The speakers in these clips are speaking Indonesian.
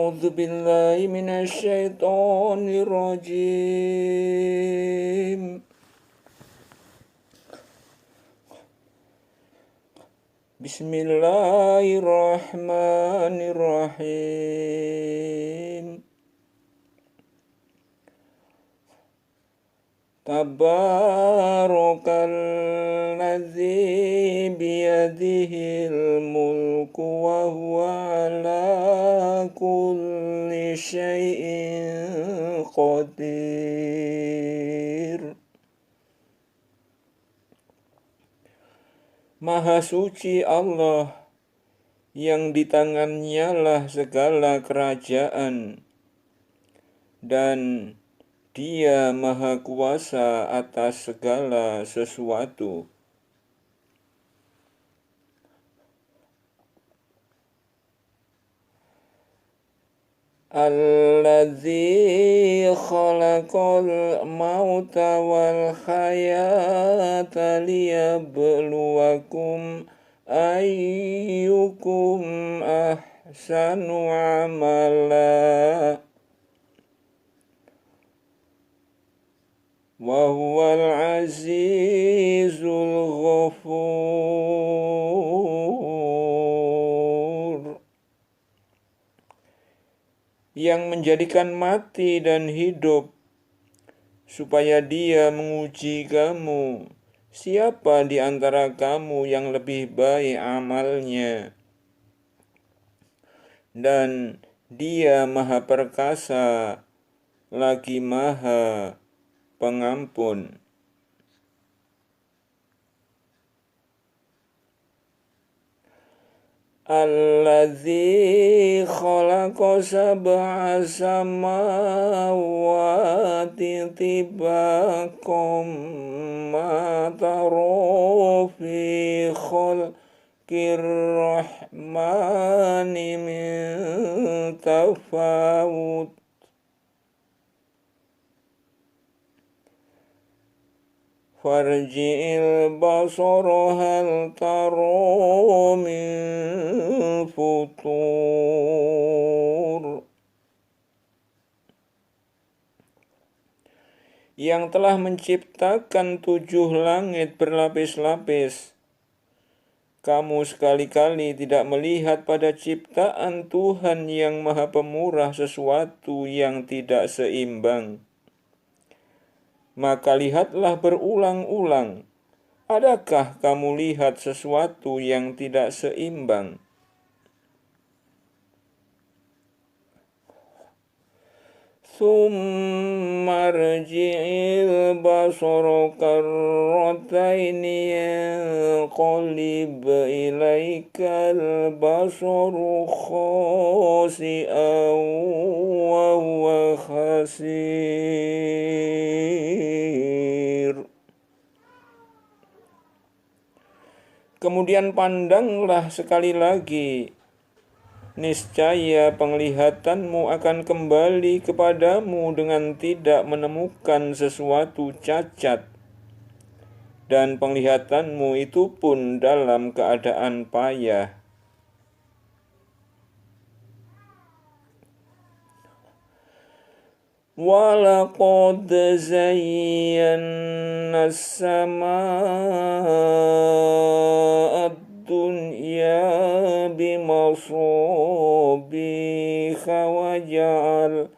أعوذ بالله من الشيطان الرجيم. بسم الله الرحمن الرحيم. Tabarakalladzi biyadihil mulku wa huwa ala kulli syai'in qadir. Maha suci Allah yang di tangannya lah segala kerajaan, dan Dia maha kuasa atas segala sesuatu. Alladzi khalaqal mauta wal hayata liyabluwakum ayyukum ahsanu amala wa huwal azizul ghafur. Yang menjadikan mati dan hidup supaya Dia menguji kamu, siapa di antara kamu yang lebih baik amalnya. Dan Dia maha perkasa lagi maha pengampun. Alladzi khalaqa sab'a samawati tibaqam ma tara fi khalqir rahmani min tafawut. Farji'il basara hal tara min futur. Yang telah menciptakan 7 langit berlapis-lapis, kamu sekali-kali tidak melihat pada ciptaan Tuhan yang maha pemurah sesuatu yang tidak seimbang. Maka lihatlah berulang-ulang, adakah kamu lihat sesuatu yang tidak seimbang? Tsumma rji'il basara karrataini yanqalib ilaikal basaru khasi'an wa huwa khasir. Kemudian pandanglah sekali lagi, niscaya penglihatanmu akan kembali kepadamu dengan tidak menemukan sesuatu cacat, dan penglihatanmu itu pun dalam keadaan payah. Walaqad zayyana as-samaa'a ad-dunya bimasabiha wa ja'alnaha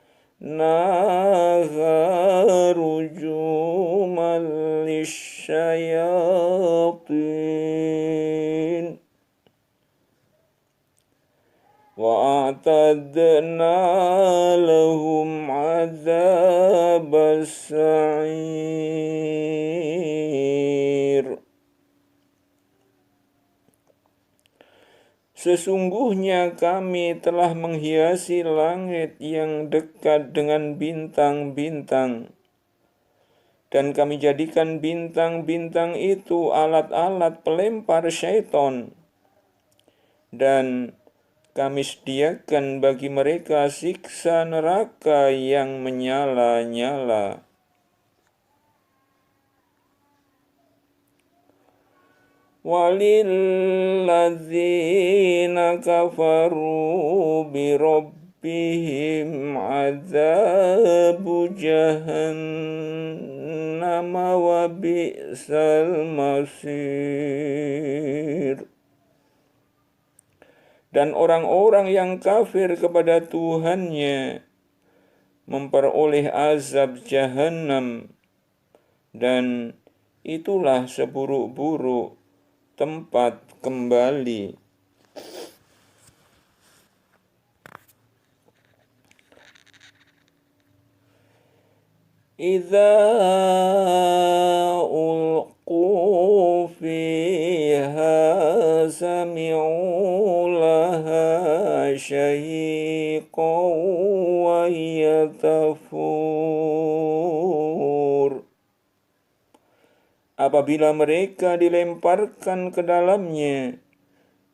rujuman lisyayatin wa a'tadna lahum adzabas sa'ir. Sesungguhnya kami telah menghiasi langit yang dekat dengan bintang-bintang, dan kami jadikan bintang-bintang itu alat-alat pelempar syaitan, dan kami sediakan bagi mereka siksa neraka yang menyala-nyala. Walilladzina kafaru bi bihim adzabu jahannam wa bi'sal masir. Dan orang-orang yang kafir kepada Tuhannya memperoleh azab jahannam, dan itulah seburuk-buruk tempat kembali. Idza ulqu fiha sami'u laha syahiqan wa hiya tafur. Apabila mereka dilemparkan ke dalamnya,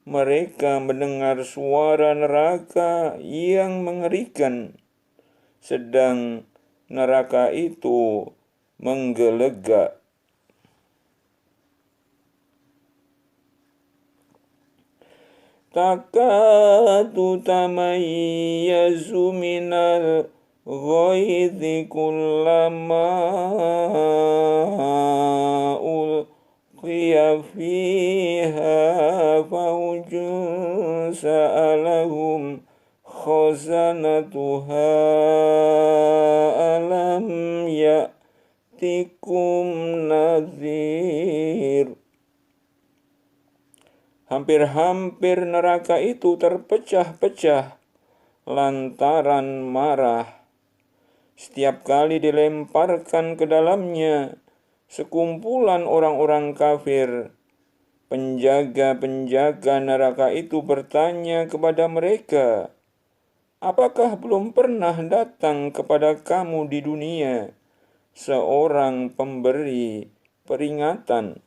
mereka mendengar suara neraka yang mengerikan, sedang neraka itu menggelegak. Takadu tamayyazu minal ghaidhi kullama ulqiya fiha fawjun sa'alahum khazanatuha alam ya'tikum nadhir. Hampir-hampir neraka itu terpecah-pecah lantaran marah. Setiap kali dilemparkan ke dalamnya sekumpulan orang-orang kafir, penjaga-penjaga neraka itu bertanya kepada mereka, apakah belum pernah datang kepada kamu di dunia seorang pemberi peringatan?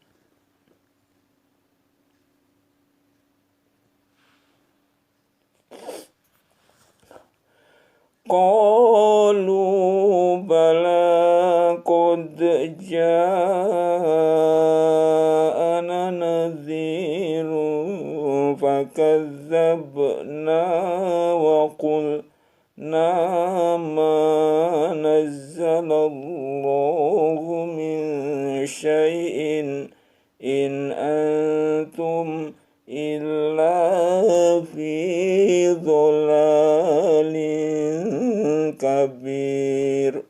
Qalu bala qad ja'ana nadhirun fakazzabna wa qulna ma nazzalallahu min syai'in in antum illa fi dhalalin kabir.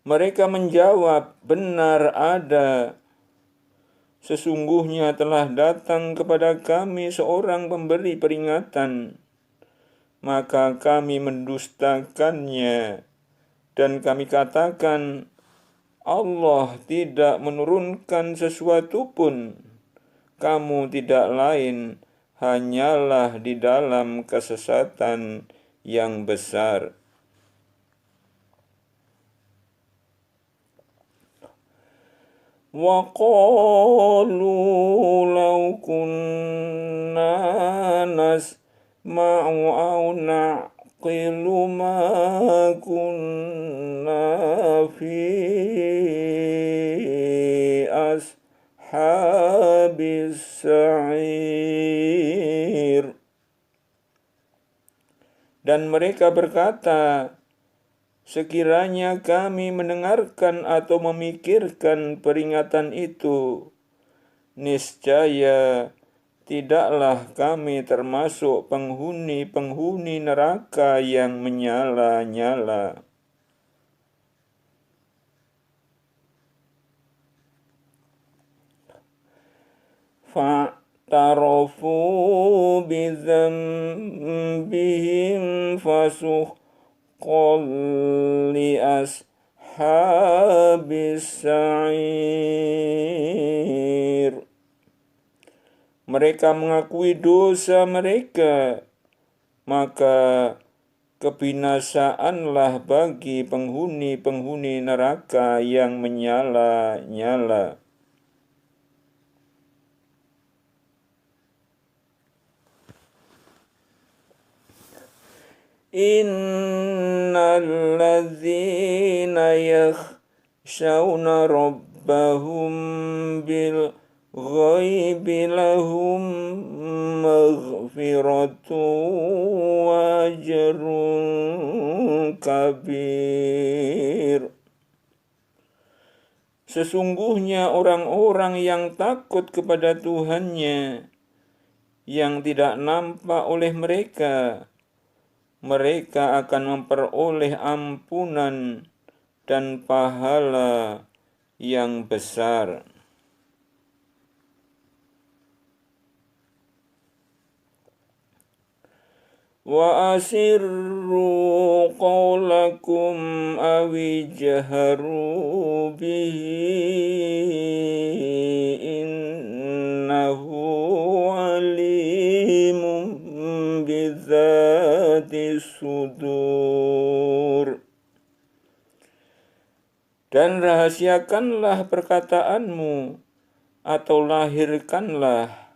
Mereka menjawab, benar ada. Sesungguhnya telah datang kepada kami seorang pemberi peringatan, maka kami mendustakannya dan kami katakan, Allah tidak menurunkan sesuatu pun. Kamu tidak lain hanyalah di dalam kesesatan yang besar. Wa qalu law kunna nasma'u aw naqilu ma kunna fi ashabis sa'ir. Dan mereka berkata, sekiranya kami mendengarkan atau memikirkan peringatan itu, niscaya tidaklah kami termasuk penghuni-penghuni neraka yang menyala-nyala. Fa'tarafu bidzambihim fasuhqan li ashabis sa'ir. Mereka mengakui dosa mereka, maka kebinasaanlah bagi penghuni-penghuni neraka yang menyala-nyala. Innal ladzina yakhshawna rabbahum bil ghaibi lahum Sesungguhnya orang-orang yang takut kepada Tuhannya, yang tidak nampak oleh mereka, mereka akan memperoleh ampunan dan pahala yang besar. Wa asirru qawlakum awi jaharu bihi innahu alimun bidzati sudur. Dan rahasiakanlah perkataanmu atau lahirkanlah,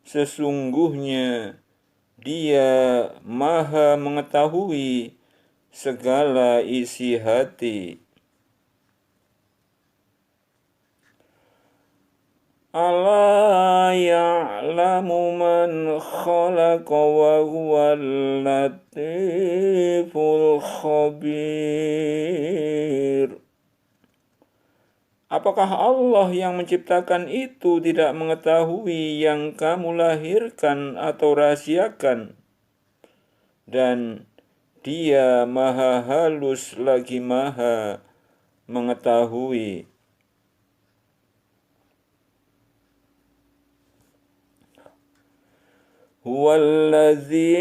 sesungguhnya Dia Maha mengetahui segala isi hati. Ala ya'lamu man khalaqa wa huwal latiful khabir. Apakah Allah yang menciptakan itu tidak mengetahui yang kamu lahirkan atau rahasiakan? Dan Dia Maha halus lagi Maha mengetahui. Huwallazi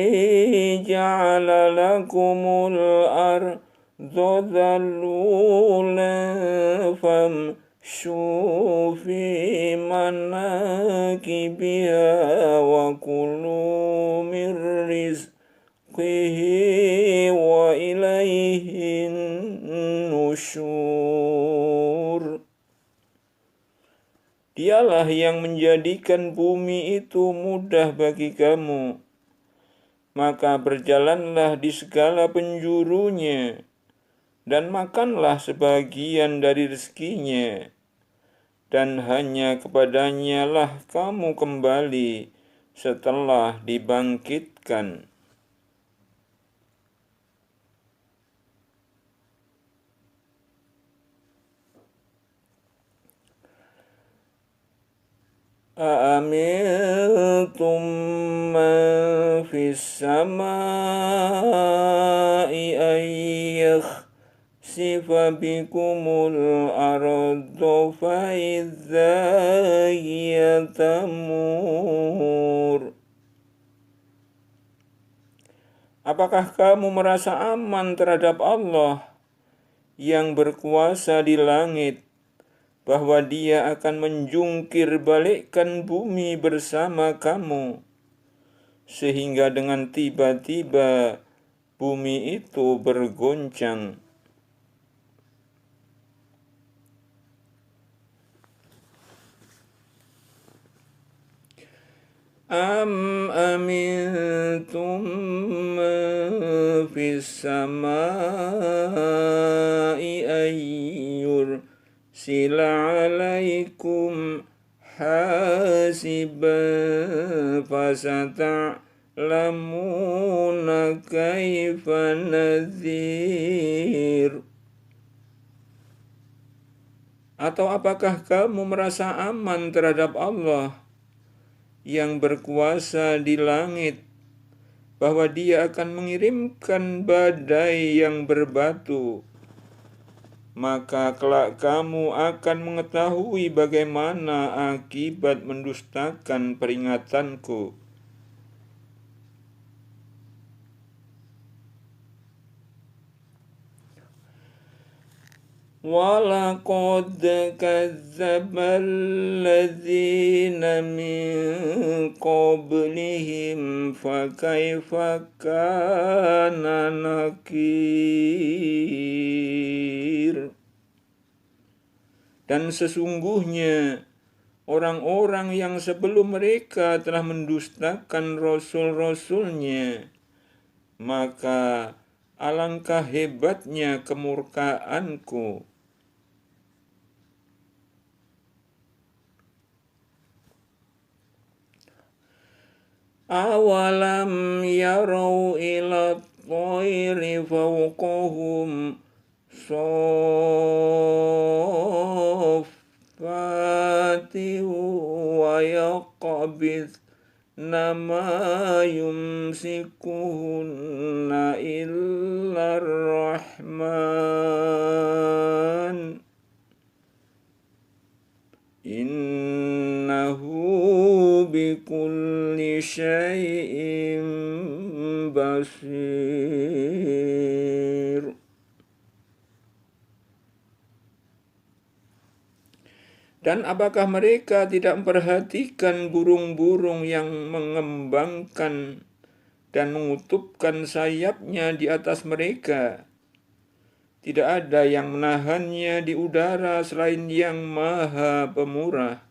ja'ala lakumul arda dhalulan famshu fi manakibiha wa kulu min rizqihi wa ilaihin nusyur. Dialah yang menjadikan bumi itu mudah bagi kamu, maka berjalanlah di segala penjurunya, dan makanlah sebagian dari rezekinya, dan hanya kepadanya lah kamu kembali setelah dibangkitkan. Aamintum man fis samai yakhsifa bikumul arda fa idza hiya tamur. Apakah kamu merasa aman terhadap Allah yang berkuasa di langit, bahwa Dia akan menjungkir balikkan bumi bersama kamu, sehingga dengan tiba-tiba bumi itu bergoncang? Am amintum man fis samai ayyur sila alaikum hasiban fasata'lamuna kaifa nadhir. Atau apakah kamu merasa aman terhadap Allah yang berkuasa di langit, bahwa Dia akan mengirimkan badai yang berbatu? Maka kelak kamu akan mengetahui bagaimana akibat mendustakan peringatanku. Walaqad kadzdzaba alladzina min qablihim fakaifa kana nakir. Dan sesungguhnya orang-orang yang sebelum mereka telah mendustakan rasul-rasulnya, maka alangkah hebatnya kemurkaanku. Awalam yarau ila thairi fawqahum nama yumsikuhunna illa rahman innahu bikulli syai'in basir. Dan apakah mereka tidak memperhatikan burung-burung yang mengembangkan dan mengutupkan sayapnya di atas mereka? Tidak ada yang menahannya di udara selain Yang Maha Pemurah.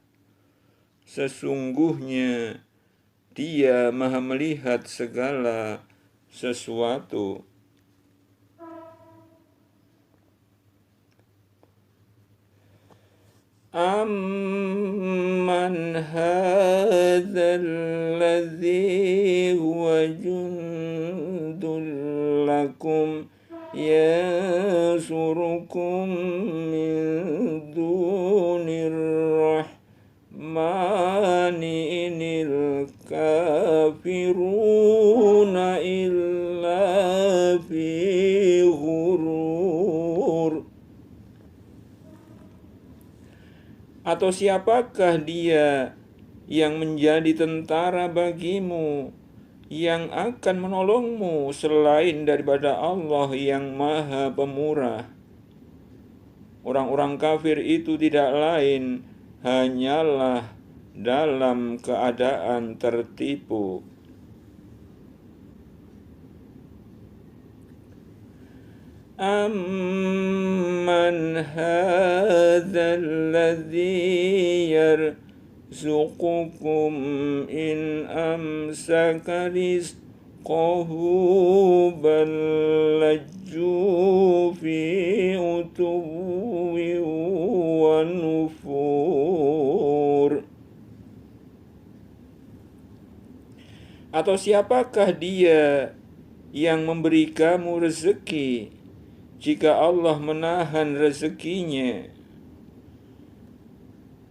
Sesungguhnya Dia Maha melihat segala sesuatu. Amman hadzal ladzi huwa jundul lakum yansurukum min dunir rahmani inil kafiruna illa fi ghurur. Atau siapakah Dia yang menjadi tentara bagimu, yang akan menolongmu selain daripada Allah yang Maha Pemurah? Orang-orang kafir itu tidak lain hanyalah dalam keadaan tertipu. Amman hadzal ladzi yarzuqukum in amsaka rizqahu bal lajju fi utuwwi wa nufur. Atau siapakah Dia yang memberi kamu rezeki jika Allah menahan rezekinya?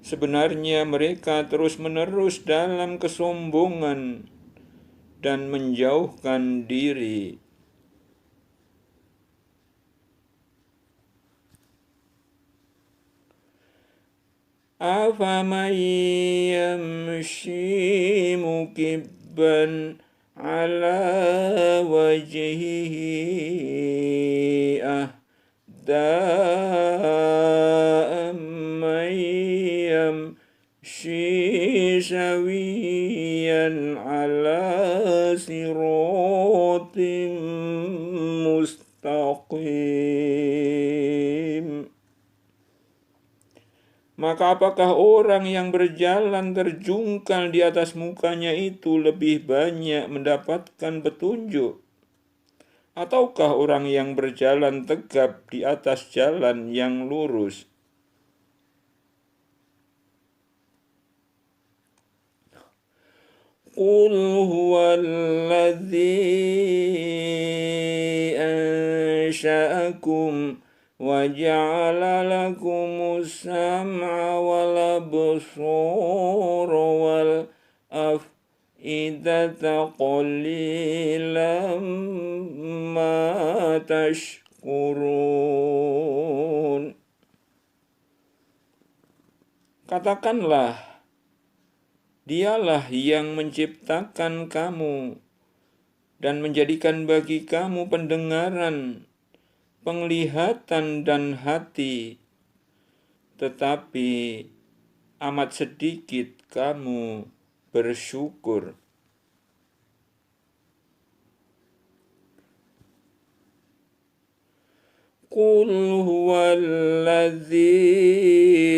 Sebenarnya mereka terus-menerus dalam kesombongan dan menjauhkan diri. Afaman yamshi mukibban ala wajhihi ahda amman yamshi sawiyan ala siratin mustaqim. Maka apakah orang yang berjalan terjungkal di atas mukanya itu lebih banyak mendapatkan petunjuk? Ataukah orang yang berjalan tegap di atas jalan yang lurus? Qul huwallazi ansha'akum wa ja'ala lakumus sam'a wal absara wal af'idata qalilan ma tashkurun. Katakanlah, Dialah yang menciptakan kamu dan menjadikan bagi kamu pendengaran, penglihatan dan hati, tetapi amat sedikit kamu bersyukur. Qul huwallazi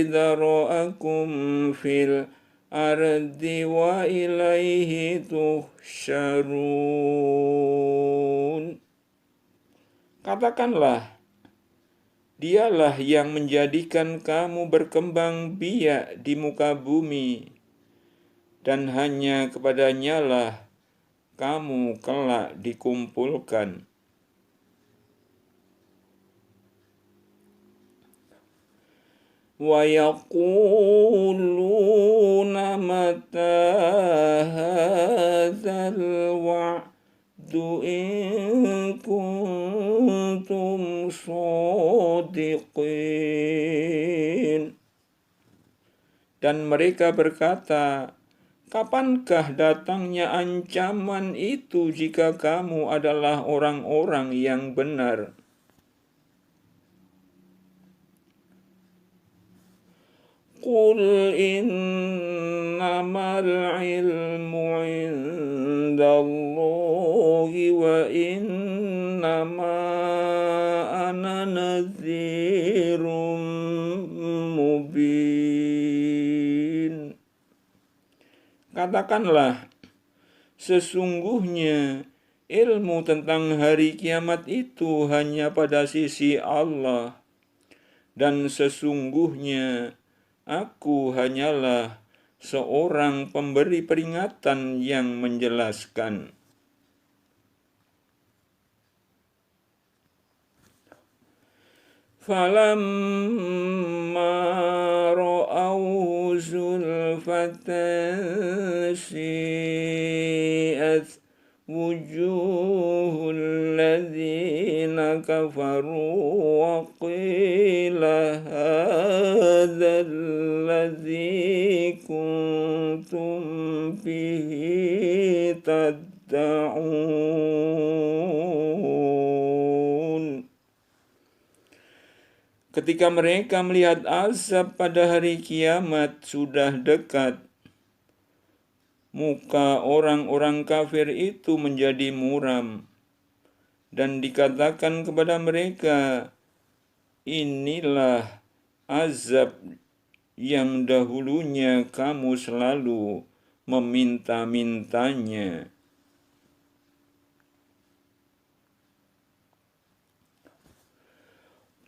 dzara'akum fil ardi wa ilaihi tuhsyarun. Katakanlah, Dialah yang menjadikan kamu berkembang biak di muka bumi, dan hanya kepadanyalah kamu kelak dikumpulkan. Wa yaquluna mata Dan mereka berkata, kapankah datangnya ancaman itu jika kamu adalah orang-orang yang benar? Qul innamal ilmu indallahi wa innama ana nadhirum mubin. Katakanlah, sesungguhnya ilmu tentang hari kiamat itu hanya pada sisi Allah, dan sesungguhnya aku hanyalah seorang pemberi peringatan yang menjelaskan. Falamma ra'awhu zulfatan si'at wujuhul ladzina kafaru wa qila hadzal ladzi kuntum bihi tad'un. Ketika mereka melihat azab pada hari kiamat sudah dekat, muka orang-orang kafir itu menjadi muram, dan dikatakan kepada mereka, inilah azab yang dahulunya kamu selalu meminta-mintanya.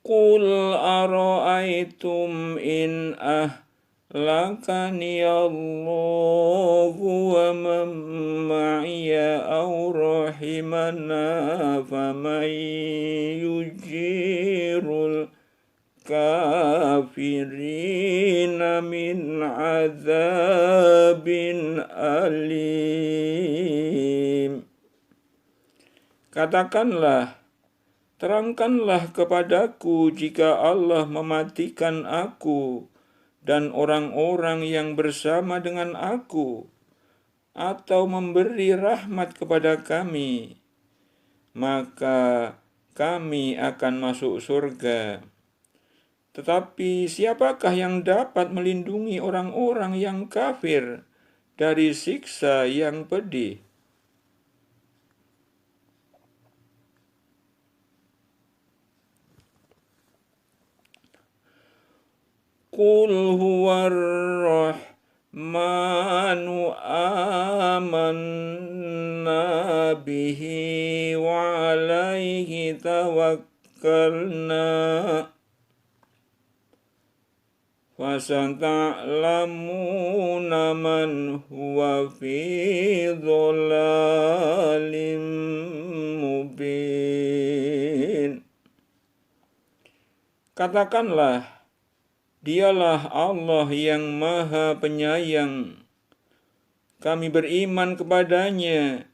Qul ara'aytum in ahlakani Allahu wa man ma'iya aw rahimana faman yujirul kafirina min azabin alim. Katakanlah, terangkanlah kepadaku jika Allah mematikan aku dan orang-orang yang bersama dengan aku, atau memberi rahmat kepada kami, maka kami akan masuk surga. Tetapi siapakah yang dapat melindungi orang-orang yang kafir dari siksa yang pedih? Qul huwar rahmanu amanna bihi wa alaihi tawakkalna fasata'lamuna man huwa fi dhalalim mubin. Katakanlah, dialah Allah yang Maha Penyayang. Kami beriman kepadanya,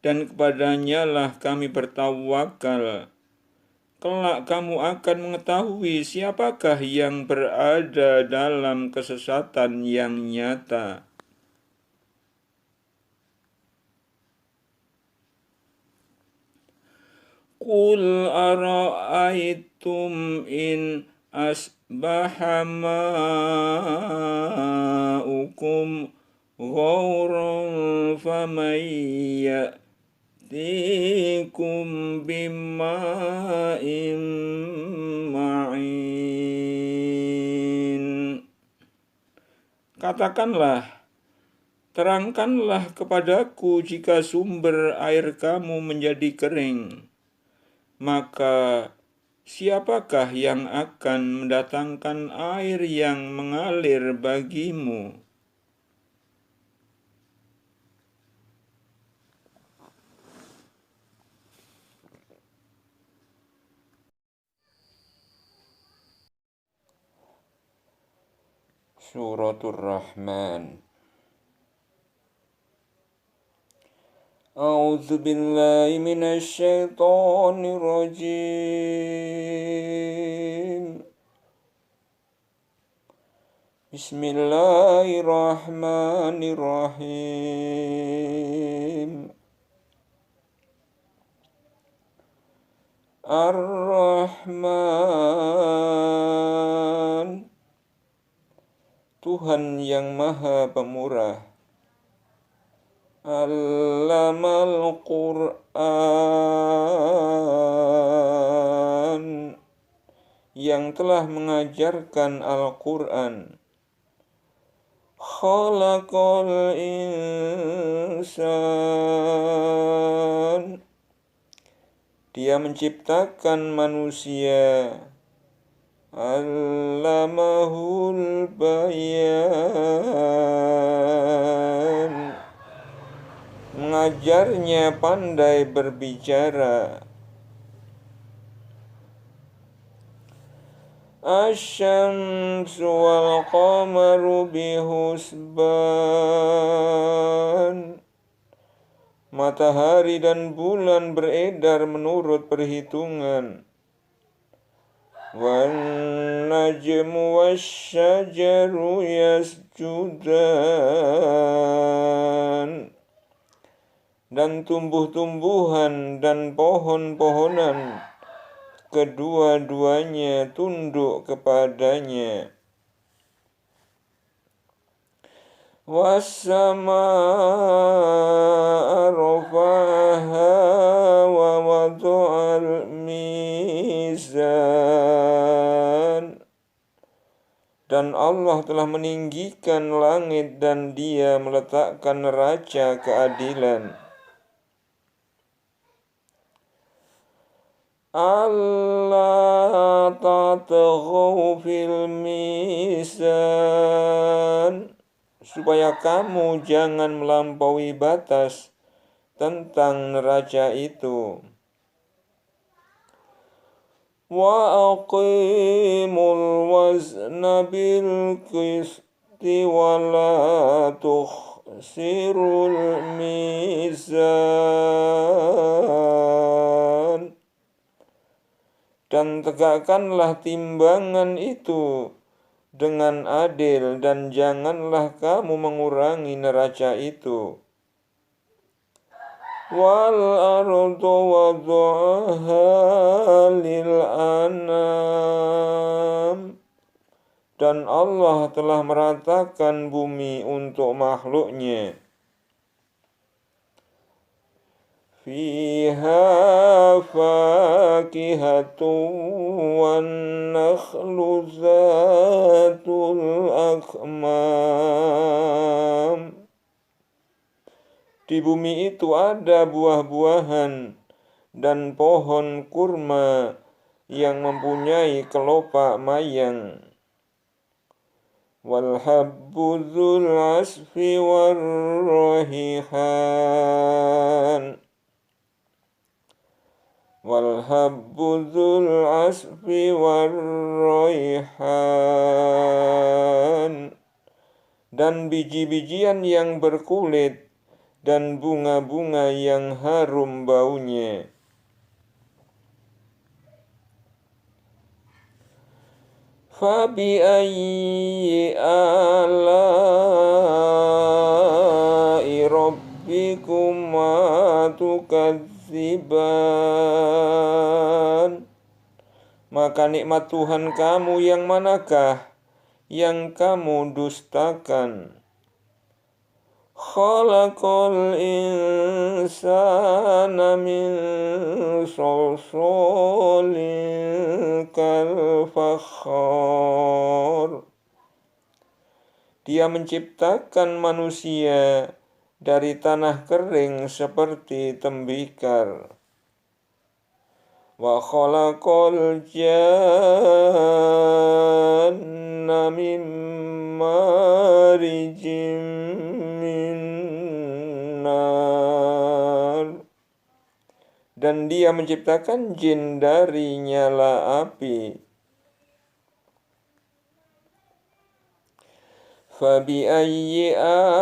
dan kepadanya lah kami bertawakal. Kelak kamu akan mengetahui siapakah yang berada dalam kesesatan yang nyata. Qul ara'aytum in asbaha ma'ukum ghauran faman ya'tikum bima'in ma'in. Katakanlah, terangkanlah kepadaku jika sumber air kamu menjadi kering, maka siapakah yang akan mendatangkan air yang mengalir bagimu? Suratul Rahman. A'udzu billahi minasy syaithanir rajim. Bismillahirrahmanirrahim. Ar-Rahman, Tuhan yang Maha Pemurah. Allamal Qur'an, yang telah mengajarkan Al-Qur'an. Khalaqal insan, Dia menciptakan manusia. Allamahul bayan, mengajarnya pandai berbicara. Asy-syamsu wal qamaru bihusban, matahari dan bulan beredar menurut perhitungan. Wan najmu wasyajaru yasjudan, dan tumbuh-tumbuhan dan pohon-pohonan kedua-duanya tunduk kepadanya. Was-samaa'a rafa'aha wa wada'al mizan, dan Allah telah meninggikan langit dan Dia meletakkan neraca keadilan. Allah tatghaw fil mizan, supaya kamu jangan melampaui batas tentang neraca itu. Wa aqimul wazna bil qisti wa la tukhsirul mizan, dan tegakkanlah timbangan itu dengan adil, dan janganlah kamu mengurangi neraca itu. Wal ardu wada'aha lil anam, dan Allah telah meratakan bumi untuk makhluknya. Fiha fakihatun wan nakhlu zatul akmam, di bumi itu ada buah-buahan dan pohon kurma yang mempunyai kelopak mayang. Wal habbu dzul asfi war raihan, wal habbu dzul asfi war raihan, dan biji-bijian yang berkulit dan bunga-bunga yang harum baunya. Fabi ayyi ala'i rabbikuma tukadziban, maka nikmat Tuhan kamu yang manakah yang kamu dustakan? Khalaqal insana min salsalin kal fakhar, Dia menciptakan manusia dari tanah kering seperti tembikar. Wa khalaqal janna min marijim min nar, dan Dia menciptakan jin dari nyala api. Fabi ayyi ala'i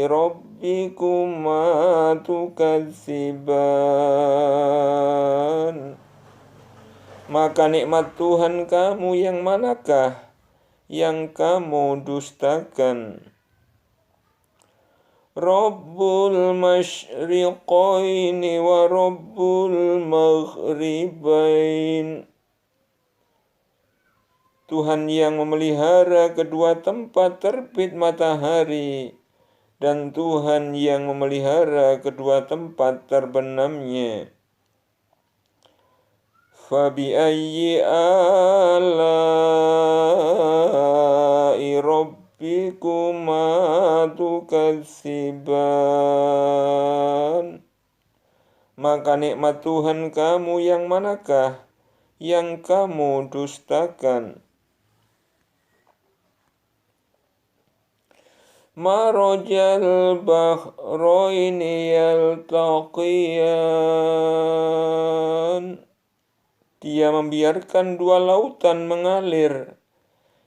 rabbikuma tukadziban, Maka nikmat Tuhan kamu yang manakah yang kamu dustakan? Rabbul masyriqaini wa Rabbul maghribain. Tuhan yang memelihara kedua tempat terbit matahari dan Tuhan yang memelihara kedua tempat terbenamnya. Fabi'ayyi ala'i rabbikuma tukadziban. Maka nikmat Tuhan kamu yang manakah yang kamu dustakan? Marajal bahraini yaltaqiyan. Dia membiarkan dua lautan mengalir,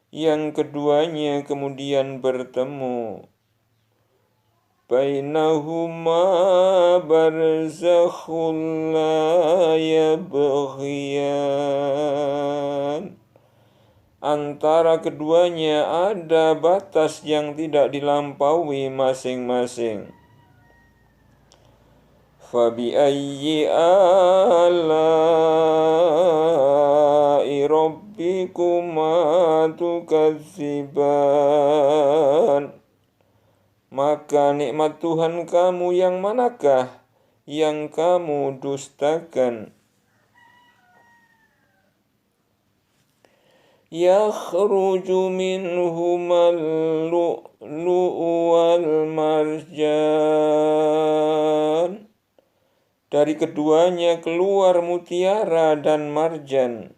yang keduanya kemudian bertemu. Bainahuma barzakhun la yabghiyan. Antara keduanya ada batas yang tidak dilampaui masing-masing. Fabi'ayyi ala'i rabbikuma tukadziban. Maka nikmat Tuhan kamu yang manakah yang kamu dustakan? Yakhruju minhumal lu'lu'u wal marjan. Dari keduanya keluar mutiara dan marjan.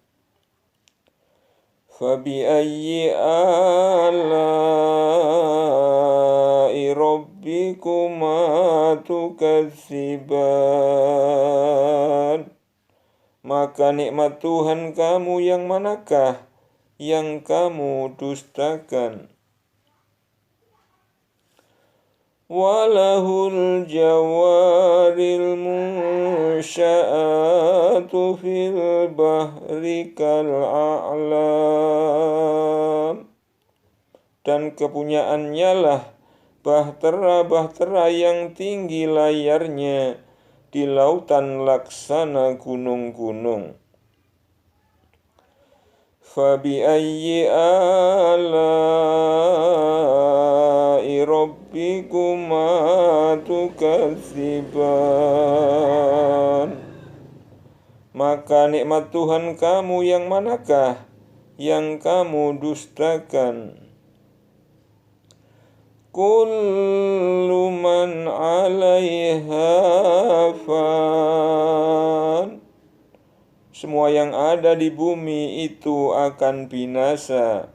Fabi'ayyi ala'i rabbikuma tukadziban. Maka nikmat Tuhan kamu yang manakah yang kamu dustakan? Walahul jawaril munsya'atu fil bahri kal'a'lam. Dan kepunyaannya lah bahtera-bahtera yang tinggi layarnya di lautan laksana gunung-gunung. Fabi'ayyi ala'i rabbikuma tukadziban. Maka nikmat Tuhan kamu yang manakah yang kamu dustakan? Kullu man 'alaiha fan. Semua yang ada di bumi itu akan binasa.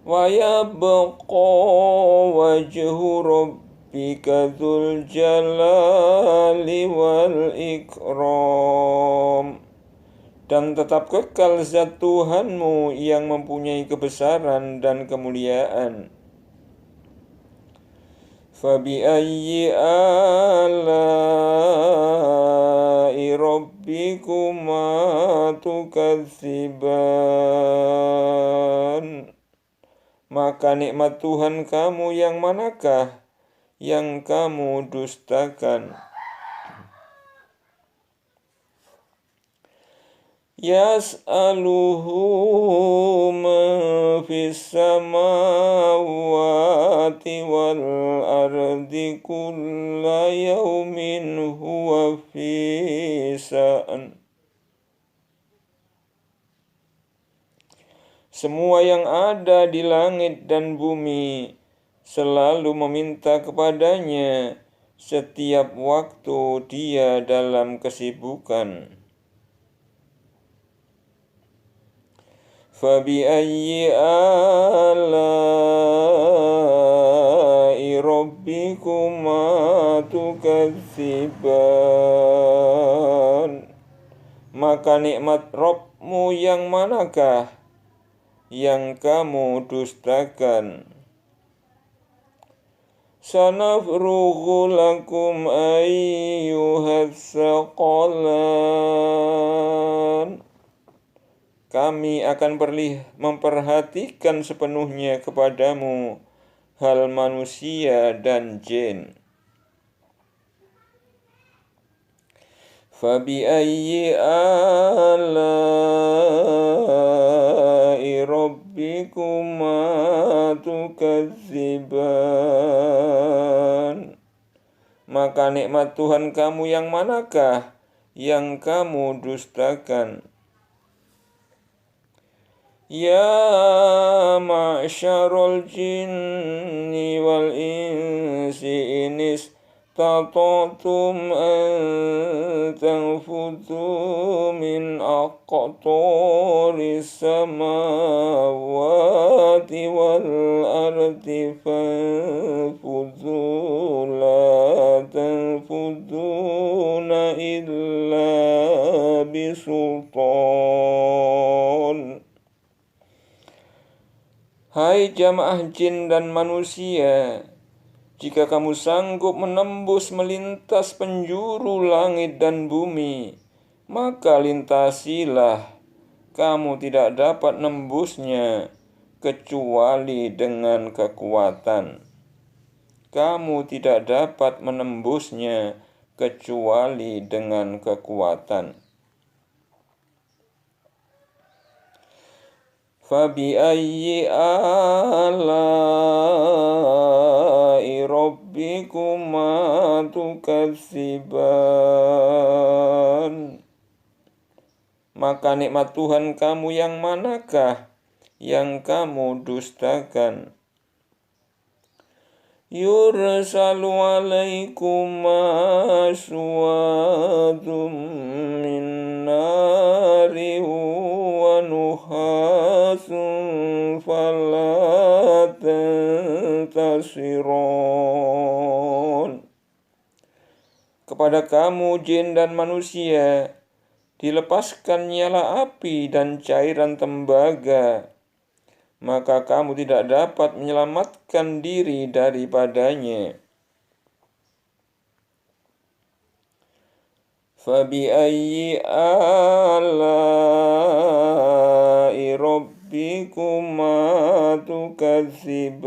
Wa yabqa wajhu rabbika dzul jalali wal ikram. Dan tetap kekal zat Tuhanmu yang mempunyai kebesaran dan kemuliaan. Fabi'ayyi ala'i rabbikuma tukadziban. Maka nikmat Tuhan kamu yang manakah yang kamu dustakan? Yas'aluhu man fis samawati wal ardi kulla yawmin huwa fi sa'an. Semua yang ada di langit dan bumi selalu meminta kepadanya, setiap waktu dia dalam kesibukan. Fabi'ayyi ala'i rabbikuma tukadziban. Maka nikmat Rabbmu yang manakah yang kamu dustakan? Sanafrughu lakum ayyuhas saqalan. Kami akan memperhatikan sepenuhnya kepadamu hal manusia dan jin. Fabi'ayyi ala'i rabbikuma tukadziban. Maka nikmat Tuhan kamu yang manakah yang kamu dustakan? Ya ma'syarul jinni wal insi inis tata'tum an tanfudhu min aqtaris samawati wal ardi fanfudhu la tanfudhuna illa bisultan. Hai jamaah jin dan manusia, jika kamu sanggup menembus melintas penjuru langit dan bumi, maka lintasilah. Kamu tidak dapat nembusnya kecuali dengan kekuatan. Kamu tidak dapat menembusnya kecuali dengan kekuatan. Fabi'ayyi ala'i rabbikuma tukadziban. Maka nikmat Tuhan kamu yang manakah yang kamu dustakan? Yursalu alaikuma aswadum min nari wa nuhasun fala tantasiron. Kepada kamu jin dan manusia dilepaskan nyala api dan cairan tembaga, maka kamu tidak dapat menyelamatkan diri daripadanya. Fabi'ayyi ala'i rabbikuma tukadziban.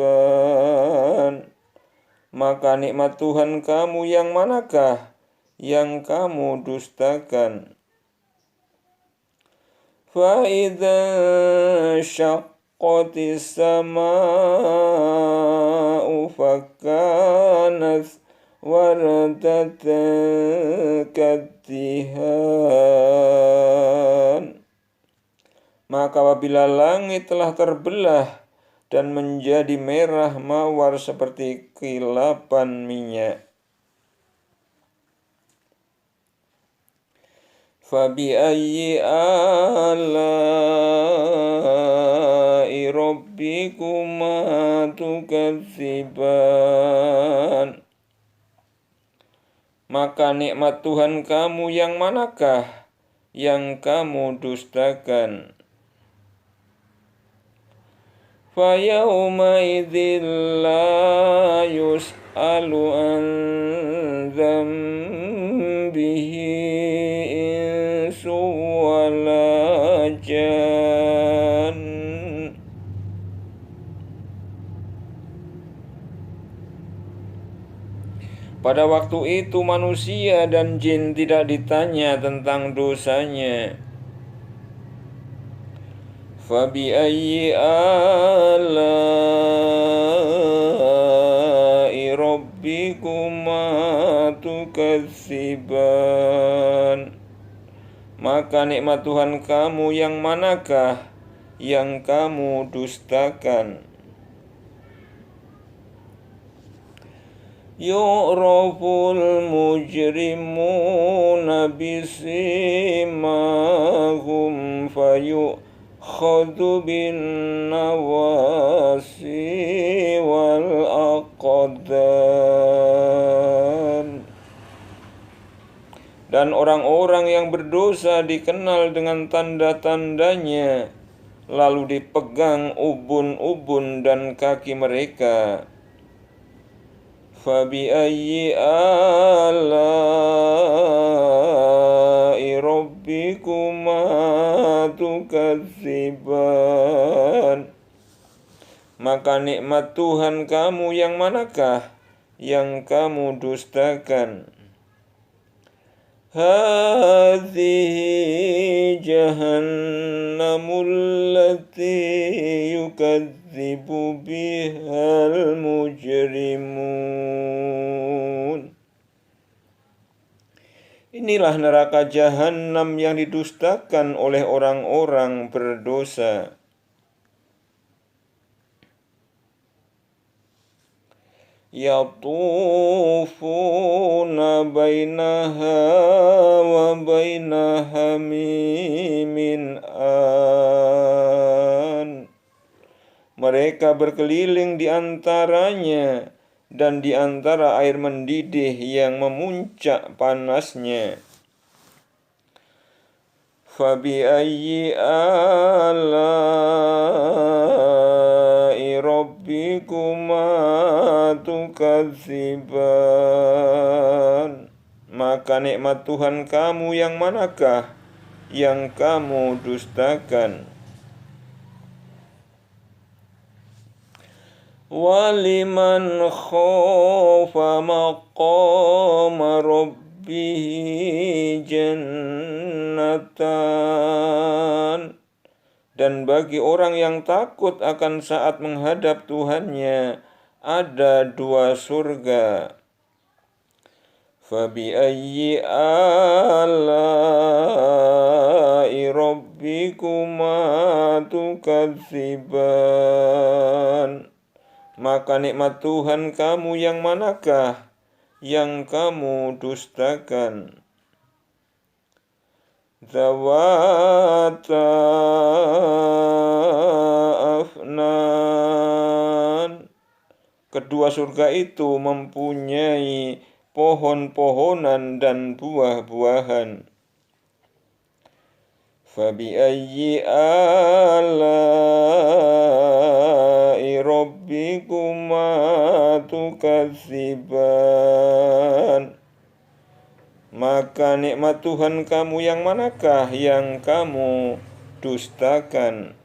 Maka nikmat Tuhan kamu yang manakah yang kamu dustakan? Fa'idha syaqqatis sama'u fakanat wardatan kaddihan. Maka apabila langit telah terbelah dan menjadi merah mawar seperti kilapan minyak. Fabi'ayyi ala'i rabbikuma tukadziban. Maka nikmat Tuhan kamu yang manakah yang kamu dustakan? Fayawma idzin la yus'alu an dzambihi insu wala jan. Pada waktu itu manusia dan jin tidak ditanya tentang dosanya. Fabi'ayyi ala'i rabbikuma tukadziban. Maka nikmat Tuhan kamu yang manakah yang kamu dustakan? Yu'raful mujrimuna bisimahum fayu'khadhu bin nawasi wal aqdam. Dan orang-orang yang berdosa dikenal dengan tanda-tandanya, lalu dipegang ubun-ubun dan kaki mereka. Fabi'ayyi ala'i rabbikuma tukadziban. Maka nikmat Tuhan kamu yang manakah yang kamu dustakan? Hadhihi jahannamul lati yukadzibu bihal mujrimun. Inilah neraka Jahannam yang didustakan oleh orang-orang berdosa. Yatufuna bainaha wa baina hamimin an. Mereka berkeliling di antaranya dan di antara air mendidih yang memuncak panasnya. Fabi'ayyi ala'i rabbikuma tukadziban. Maka nikmat Tuhan kamu yang manakah yang kamu dustakan? Waliman khafa maqama rabbihi jannatan. Dan bagi orang yang takut akan saat menghadap Tuhannya ada dua surga. Fabi'ayyi ala'i rabbikuma tukadziban. Maka nikmat Tuhan kamu yang manakah yang kamu dustakan? Zawata afnan. Kedua surga itu mempunyai pohon-pohonan dan buah-buahan. Fabi'ayyi ala'i rabbikuma tukadziban. Maka nikmat Tuhan kamu yang manakah yang kamu dustakan?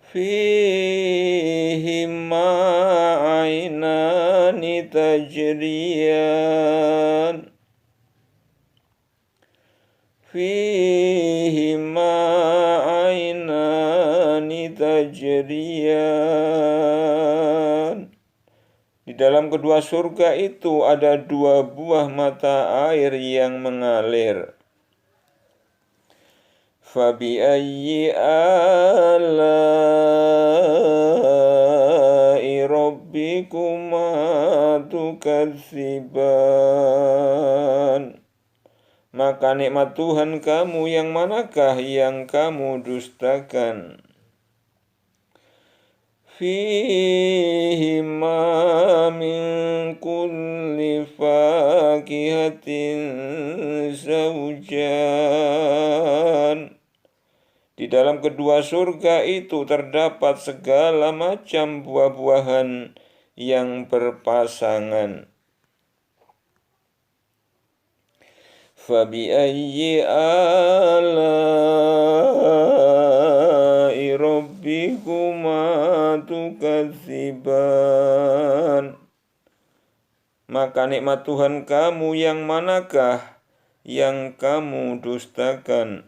Fihima ainani tajriyan. Fihima ainani tajriyan. Di dalam kedua surga itu ada dua buah mata air yang mengalir. Fabi'ayyi ala'i rabbikuma tukadziban. Maka nikmat Tuhan kamu yang manakah yang kamu dustakan? Fihima min kulli fakihatin zawjan. Di dalam kedua surga itu terdapat segala macam buah-buahan yang berpasangan. Fabi'ayyi ala'i rabbikuma tukadziban. Maka nikmat Tuhan kamu yang manakah yang kamu dustakan?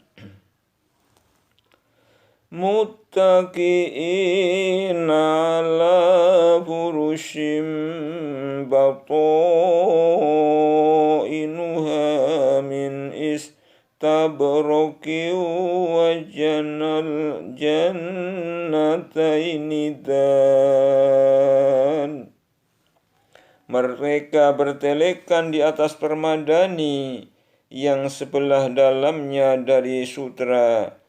Muttaqi'ina ala furushim bata'inuha min istabraqi wa jannataini dan. Mereka bertelekan di atas permadani yang sebelah dalamnya dari sutra,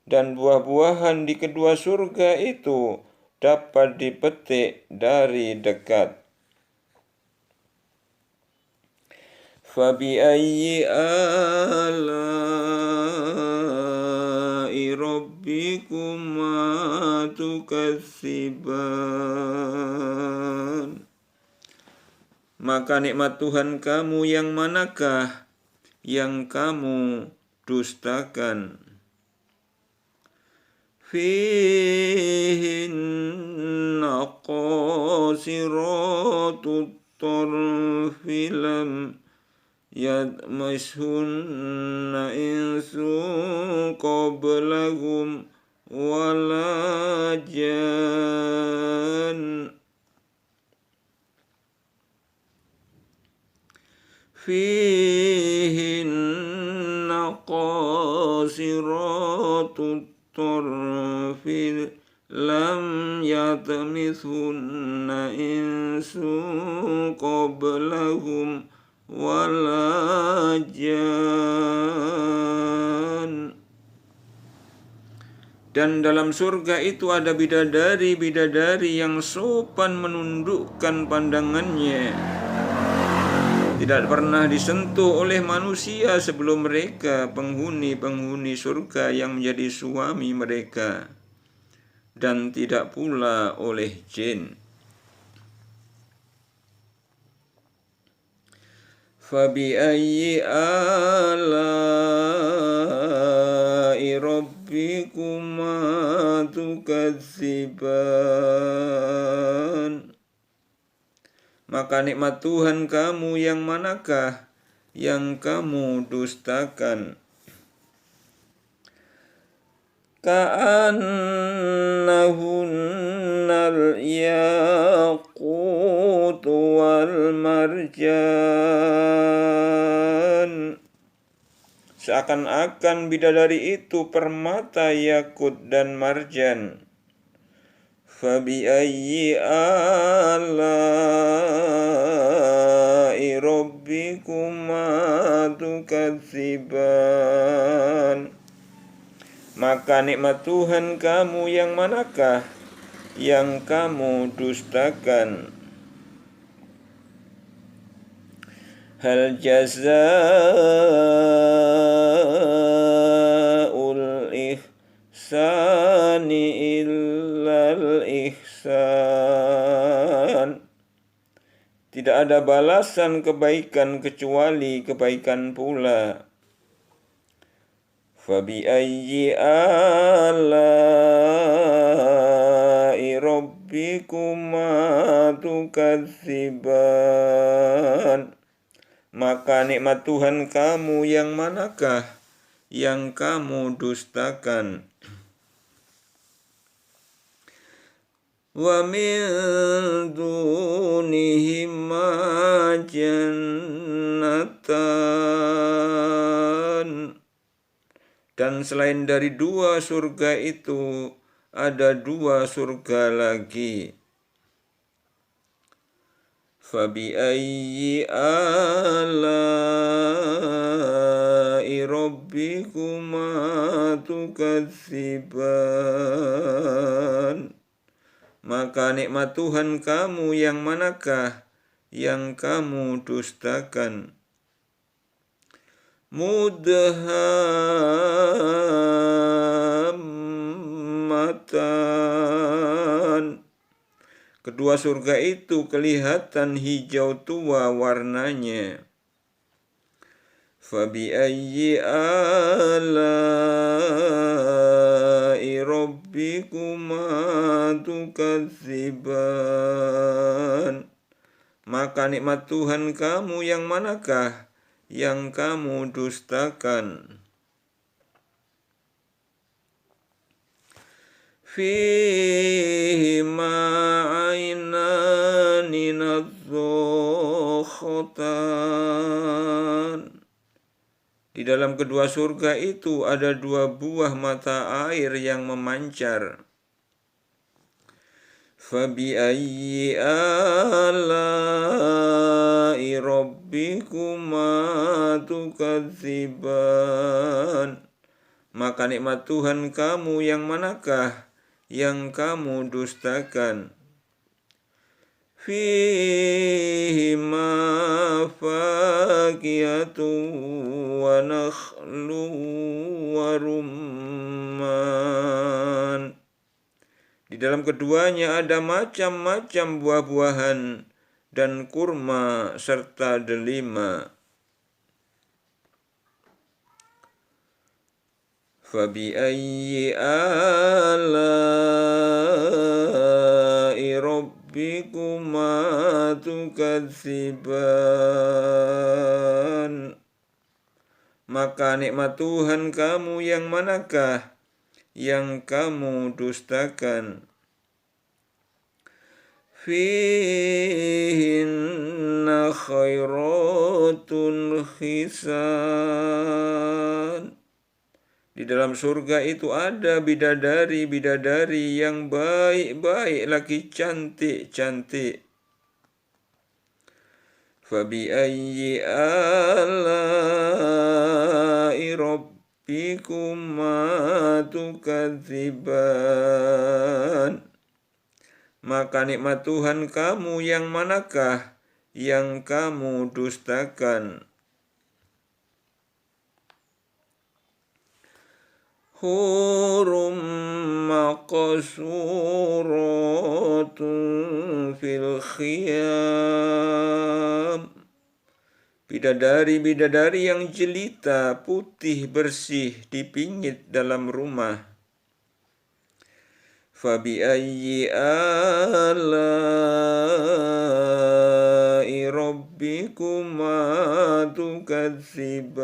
dan buah-buahan di kedua surga itu dapat dipetik dari dekat. Fabi'ayyi ala'i rabbikuma tukadziban. Maka nikmat Tuhan kamu yang manakah yang kamu dustakan? Fihinna qasiratut tarfi lam yadmishunna insun qablahum wala jan. Fihinna qasiratut tarfi lam yatmithunna insun qablahum wala jan. Dan dalam surga itu ada bidadari-bidadari yang sopan menundukkan pandangannya, tidak pernah disentuh oleh manusia sebelum mereka, penghuni-penghuni surga yang menjadi suami mereka, dan tidak pula oleh jin. Fabi'ayyi ala'i rabbikuma tukadziban. Maka nikmat Tuhan kamu yang manakah yang kamu dustakan? Ka'annahunnal yaqut wal marjan. Seakan-akan bidadari itu permata yakut dan marjan. Fabi'ayyi ala'i rabbikuma tukadziban. Maka nikmat Tuhan kamu yang manakah yang kamu dustakan? Hal jazaa'ul ihsani illal ihsan. Tidak ada balasan kebaikan kecuali kebaikan pula. Fabi'ayyi ala'i rabbikuma tukadziban. Maka nikmat Tuhan kamu yang manakah yang kamu dustakan? Wa min dunihima jannatan. Dan selain dari dua surga itu, ada dua surga lagi. Fabi'ayyi ala'i rabbikuma tukadziban. Maka nikmat Tuhan kamu yang manakah yang kamu dustakan? Mudhammatan. Kedua surga itu kelihatan hijau tua warnanya. Fabi'ayyi ala'i rabbikuma tukadziban. Maka nikmat Tuhan kamu yang manakah yang kamu dustakan? Fihima ainani nadzakhatan. Di dalam kedua surga itu ada dua buah mata air yang memancar. Fabi'ayyi ala'i rabbikuma tukadziban. Maka nikmat Tuhan kamu yang manakah yang kamu dustakan? Fihima fakihatun wa nakhlu wa rumman. Di dalam keduanya ada macam-macam buah-buahan dan kurma serta delima. Fabi'ayyi ala'i rabbikuma tukadziban. Maka nikmat Tuhan kamu yang manakah yang kamu dustakan? Fihinna khairatun hisan. Di dalam surga itu ada bidadari-bidadari yang baik-baik lagi cantik-cantik. Fabi'ayyi ala'i rabbikuma tukadziban. Maka nikmat Tuhan kamu yang manakah yang kamu dustakan? Hurum maqsuratun fil khiyam. Bidadari-bidadari yang jelita, putih, bersih, dipingit dalam rumah. Fabi'ayyi ala'i rabbikuma tukadziban.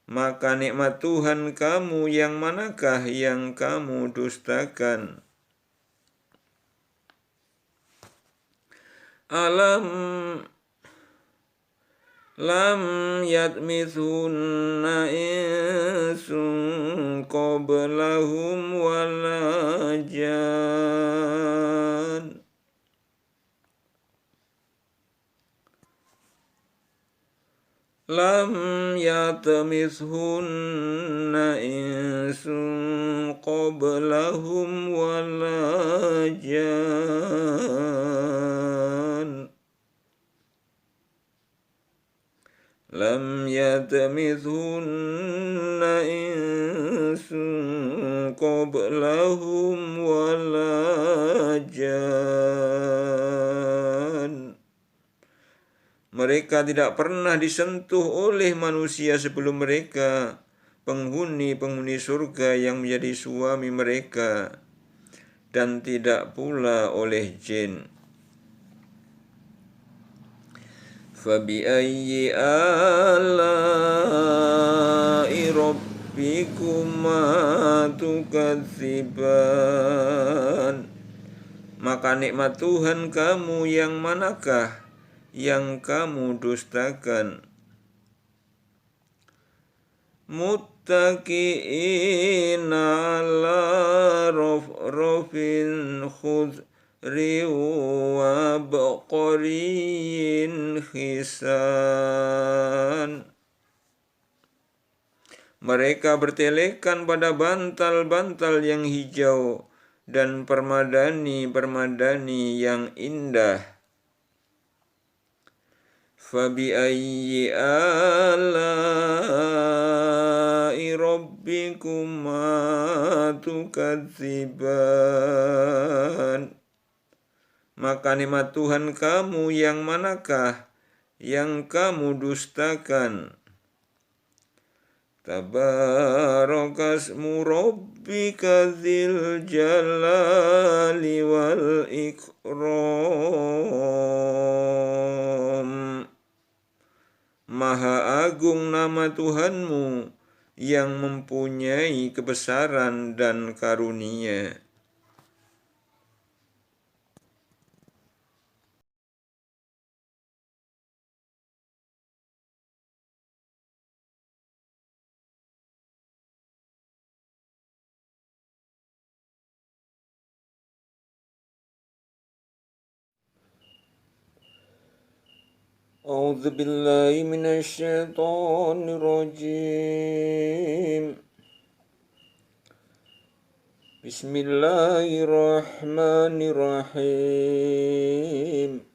Maka nikmat Tuhan kamu yang manakah yang kamu dustakan? Lam yatmithunna insun qablahum wala jan. Lam yatmithunna insun qablahum wala jan. Lam yatmithunna insun qablahum wala jan. Mereka tidak pernah disentuh oleh manusia sebelum mereka, penghuni-penghuni surga yang menjadi suami mereka, dan tidak pula oleh jin. Fabi'ayyi ala'i rabbikuma tukadziban. Maka nikmat Tuhan kamu yang manakah yang kamu dustakan? Muttaqi'ina ala rafrafin khudri wa baqariyin hisan. Mereka bertelekan pada bantal-bantal yang hijau dan permadani-permadani yang indah. Fabi'ayyi ala'i rabbikuma tukadziban. Maka nikmat Tuhan kamu yang manakah yang kamu dustakan? Tabarakasmu rabbika dzil jalali wal ikram. Maha agung nama Tuhanmu yang mempunyai kebesaran dan karunia. A'udzu billahi minasyaitonir rajim. Bismillahirrahmanirrahim.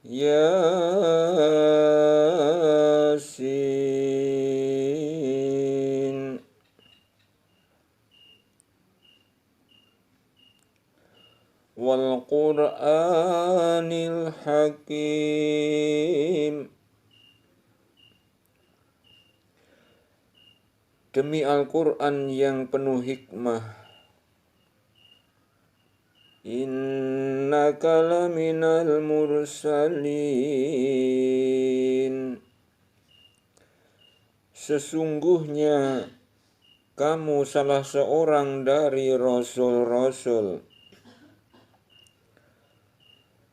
Yasin. Demi Al-Quran yang penuh hikmah, innaka laminal mursalin. Sesungguhnya kamu salah seorang dari rasul-rasul.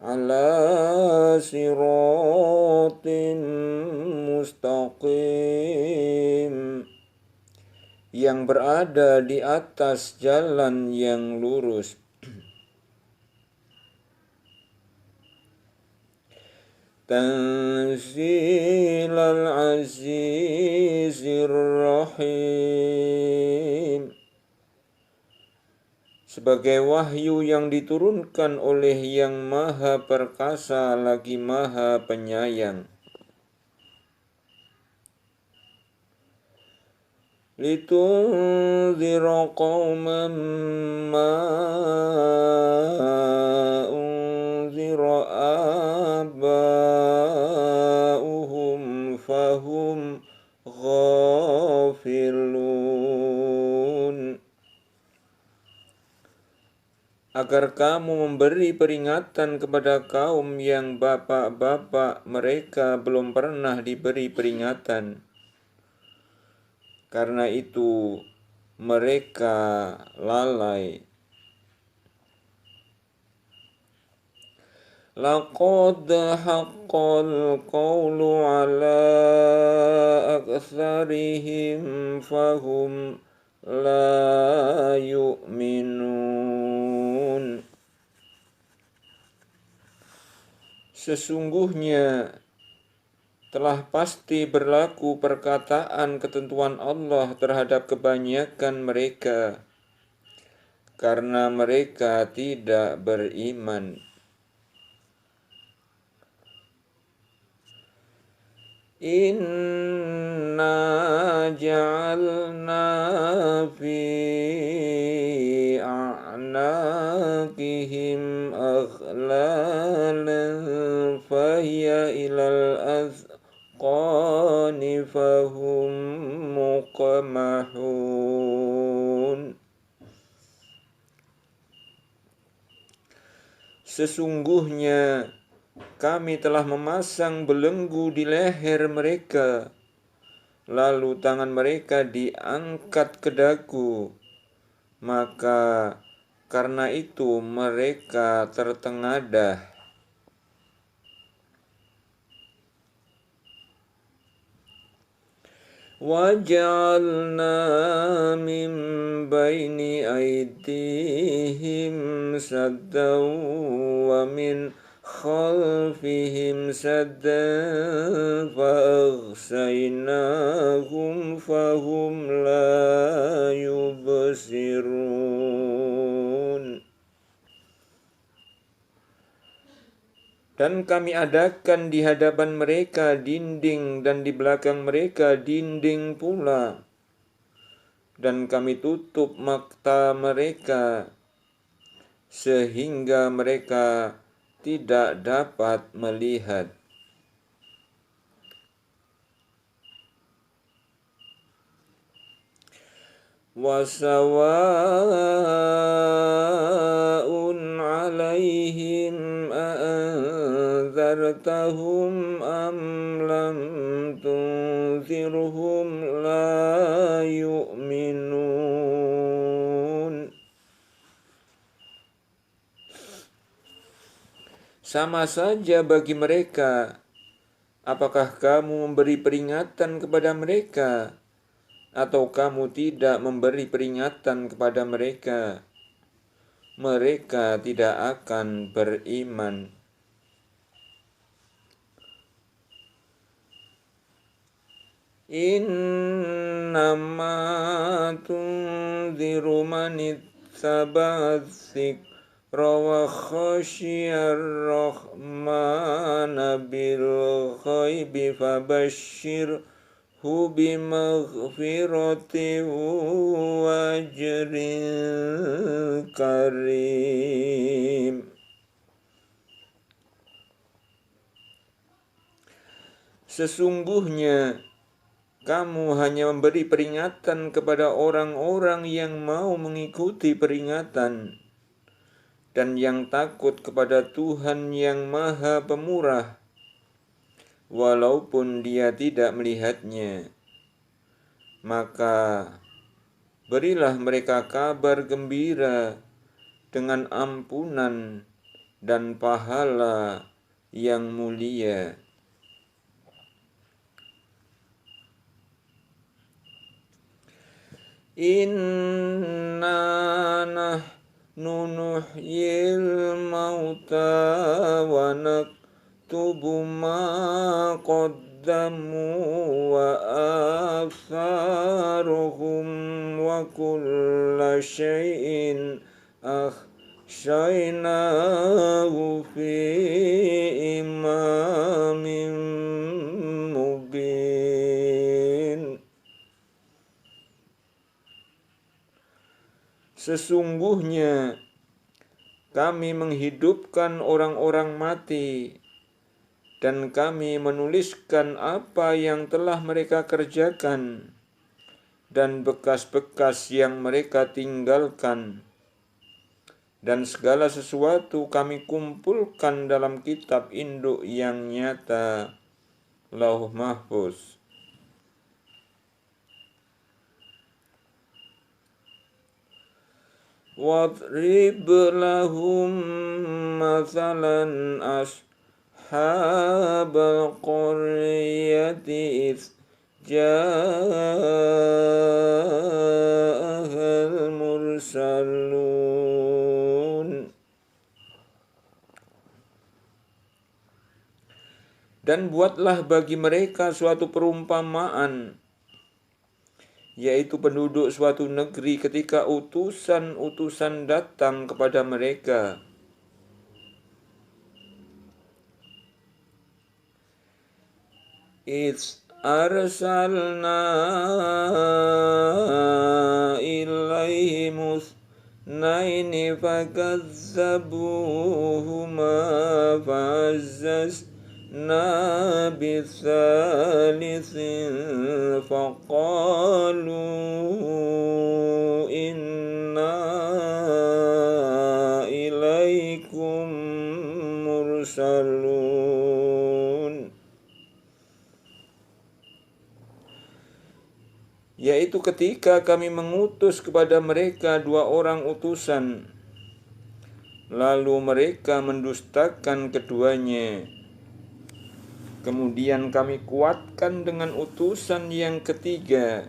Ala siratim mustaqim, yang berada di atas jalan yang lurus. Tanzilal azizir rahim, sebagai wahyu yang diturunkan oleh Yang Maha Perkasa lagi Maha Penyayang. Litunzira qauman ma unzira aba'uhum fahum ghafilun, agar kamu memberi peringatan kepada kaum yang bapak-bapak mereka belum pernah diberi peringatan. Karena itu mereka lalai. Laqad haqqal qawlu ala aktsarihim fahum la yu'minun. Sesungguhnya telah pasti berlaku perkataan ketentuan Allah terhadap kebanyakan mereka, karena mereka tidak beriman. Inna ja'alna fi a'naqihim aghlalan fahiya ilal azqani fahum muqmahun. Sesungguhnya kami telah memasang belenggu di leher mereka, lalu tangan mereka diangkat ke dagu, maka karena itu mereka tertengadah. وَجَعَلْنَا مِنْ بَيْنِ أَيْدِيهِمْ سَدًّا وَمِنْ خَلْفِهِمْ سَدًّا فَأَغْشَيْنَاهُمْ فَهُمْ لَا يُبْصِرُونَ. Dan kami adakan di hadapan mereka dinding dan di belakang mereka dinding pula. Dan kami tutup mata mereka sehingga mereka tidak dapat melihat. Wasawa'un 'alaihim a'anzartahum am lam tunzirhum la yu'minun. Sama saja bagi mereka, apakah kamu memberi peringatan kepada mereka atau kamu tidak memberi peringatan kepada mereka, mereka tidak akan beriman. Innama tunziru man ittaba'a dzikra wa khasyiyar rahmana bil ghaibi fabashshir bimaghfiratin wa ajrin karim. Sesungguhnya Kamu hanya memberi peringatan kepada orang-orang yang mau mengikuti peringatan dan yang takut kepada Tuhan yang Maha Pemurah, walaupun dia tidak melihatnya. Maka berilah mereka kabar gembira dengan ampunan dan pahala yang mulia. Inna nahnu nuhyil mauta wa naktubu ma qaddamu wa atharuhum wa kulla syai'in akhshainahu fi imamin mubin. Sesungguhnya kami menghidupkan orang-orang mati dan kami menuliskan apa yang telah mereka kerjakan dan bekas-bekas yang mereka tinggalkan, dan segala sesuatu kami kumpulkan dalam kitab induk yang nyata, Lauh Mahfuz. Wadrib lahum mathalan ashabal qaryati idh ja'ahal mursalun. Dan buatlah bagi mereka suatu perumpamaan, yaitu penduduk suatu negeri ketika utusan-utusan datang kepada mereka. It's arsalna ilaihim naini fakazzabuhuma fa'azzazna bitsalitsin faqalu inna ilaikum mursalun. Yaitu ketika kami mengutus kepada mereka 2 orang utusan, lalu mereka mendustakan keduanya. Kemudian kami kuatkan dengan utusan yang ketiga.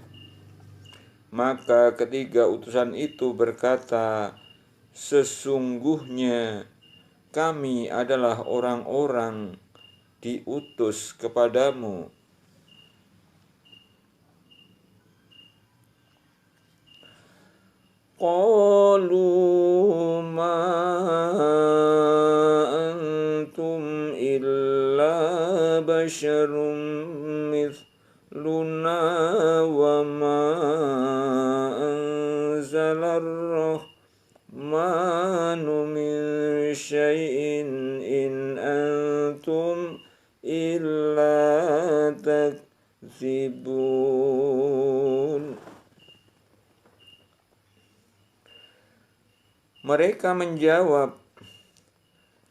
Maka ketiga utusan itu berkata, sesungguhnya kami adalah orang-orang diutus kepadamu. Qalu ma antum illa basyarum mithluna wa ma anzalar rahmanu min syai'in in antum illa takdzibun. Mereka menjawab,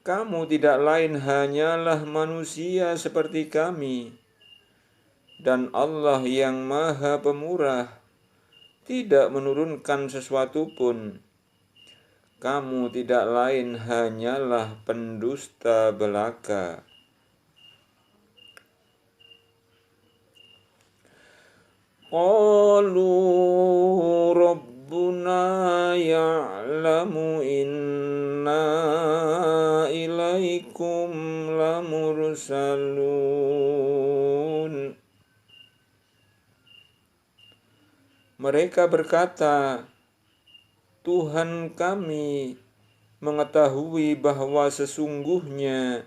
kamu tidak lain hanyalah manusia seperti kami, dan Allah yang Maha Pemurah tidak menurunkan sesuatu pun. Kamu tidak lain hanyalah pendusta belaka. Qalu Rabbuna ya'lamu inna ilaikum lamursalun. Mereka berkata, Tuhan kami mengetahui bahwa sesungguhnya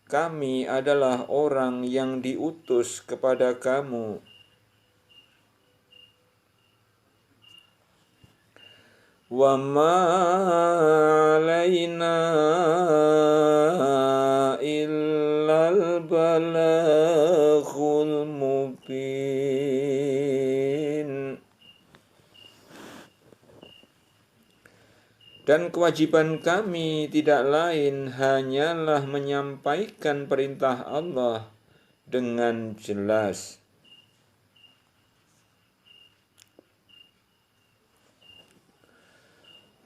kami adalah orang yang diutus kepada kamu. Wa ma alaina illal balaghul mubin. Dan kewajiban kami tidak lain hanyalah menyampaikan perintah Allah dengan jelas.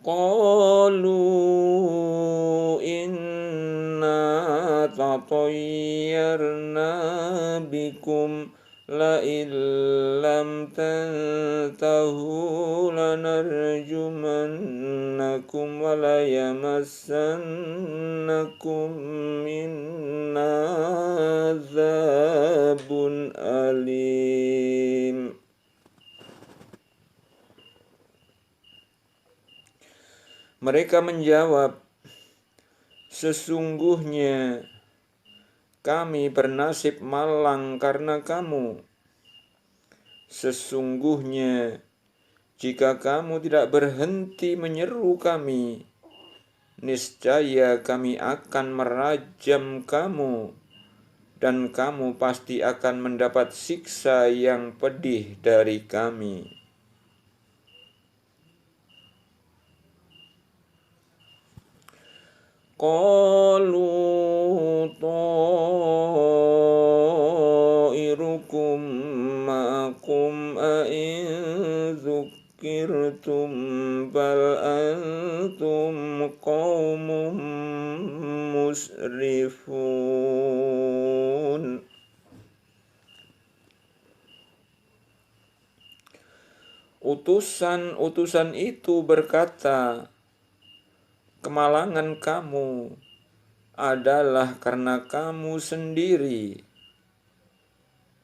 Qalu inna tatayyarna bikum la illam tantahu lanarjumannakum wa la yamassannakum minna azabun alim. Mereka menjawab, sesungguhnya kami bernasib malang karena kamu. Sesungguhnya jika kamu tidak berhenti menyeru kami, niscaya kami akan merajam kamu, dan kamu pasti akan mendapat siksa yang pedih dari kami. Qalu ta'irukum ma'akum a'in dzukirtum bal antum qaumun musrifun. Utusan-utusan itu berkata, kemalangan kamu adalah karena kamu sendiri.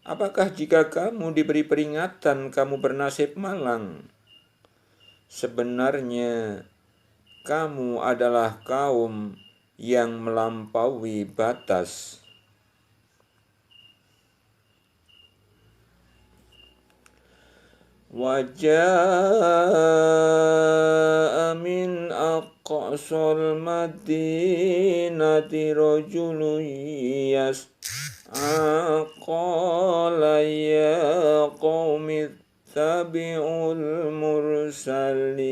Apakah jika kamu diberi peringatan kamu bernasib malang? Sebenarnya kamu adalah kaum yang melampaui batas. Wajaa min aqsal madinati rajulun yas'a qala ya qaumi ittabi'ul mursalin.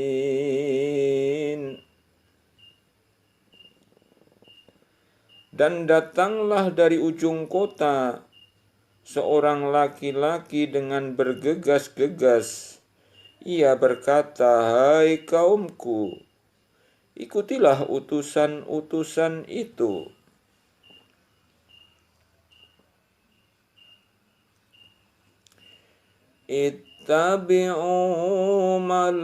Dan datanglah dari ujung kota seorang laki-laki dengan bergegas-gegas. Ia berkata, hai kaumku, ikutilah utusan-utusan itu. Ittabi'u man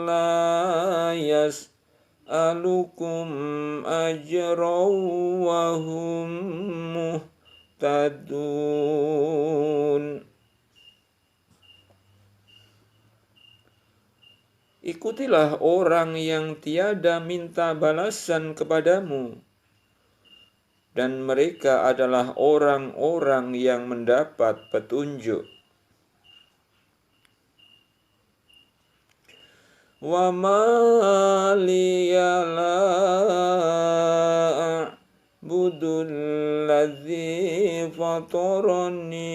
la yas'alukum ajran wa hum muhtadun. Ikutilah orang yang tiada minta balasan kepadamu, dan mereka adalah orang-orang yang mendapat petunjuk. Wa ma liya la a'budul ladzi fatarani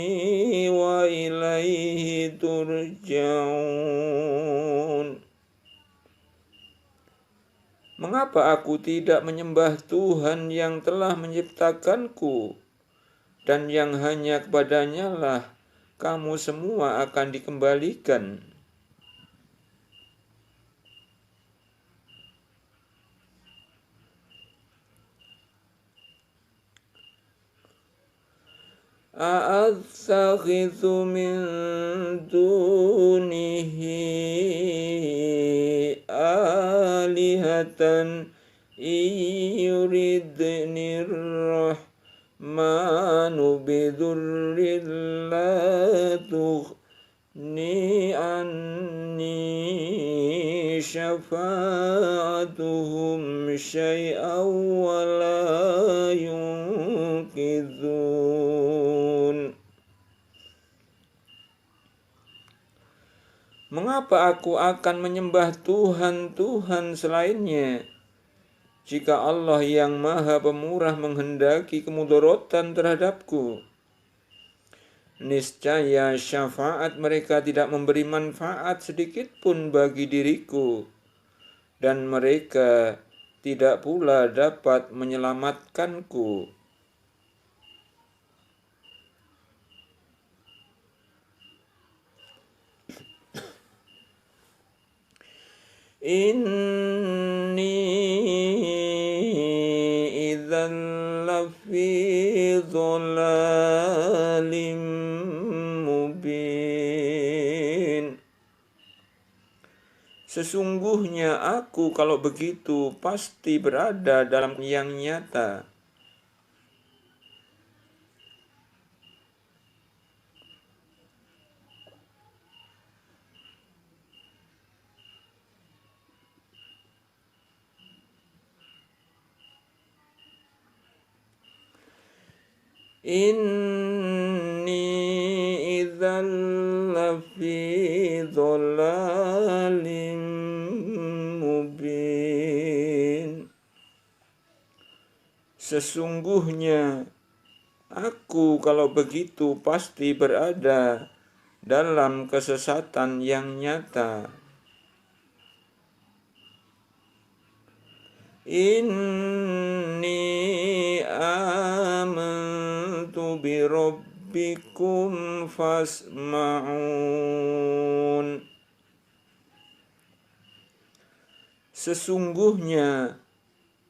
wa ilaihi turja'un. Mengapa aku tidak menyembah Tuhan yang telah menciptakanku, dan yang hanya kepadanya lah kamu semua akan dikembalikan? A'attakhidhu min dunihi alihatan yuridni rahmanu bidurrin la tughni anni syafa'atuhum syai'an wa la yunqidhun. Mengapa aku akan menyembah Tuhan-Tuhan selainnya, jika Allah yang Maha Pemurah menghendaki kemudaratan terhadapku? Niscaya syafaat mereka tidak memberi manfaat sedikit pun bagi diriku, dan mereka tidak pula dapat menyelamatkanku. Inni idzan lafi dhalalim mubin. Sesungguhnya aku kalau begitu pasti berada dalam yang nyata. Inni idzan lafi dhalalim mubin. Sesungguhnya aku kalau begitu pasti berada dalam kesesatan yang nyata. Inni amantu bi rabbikum fasma'un. Sesungguhnya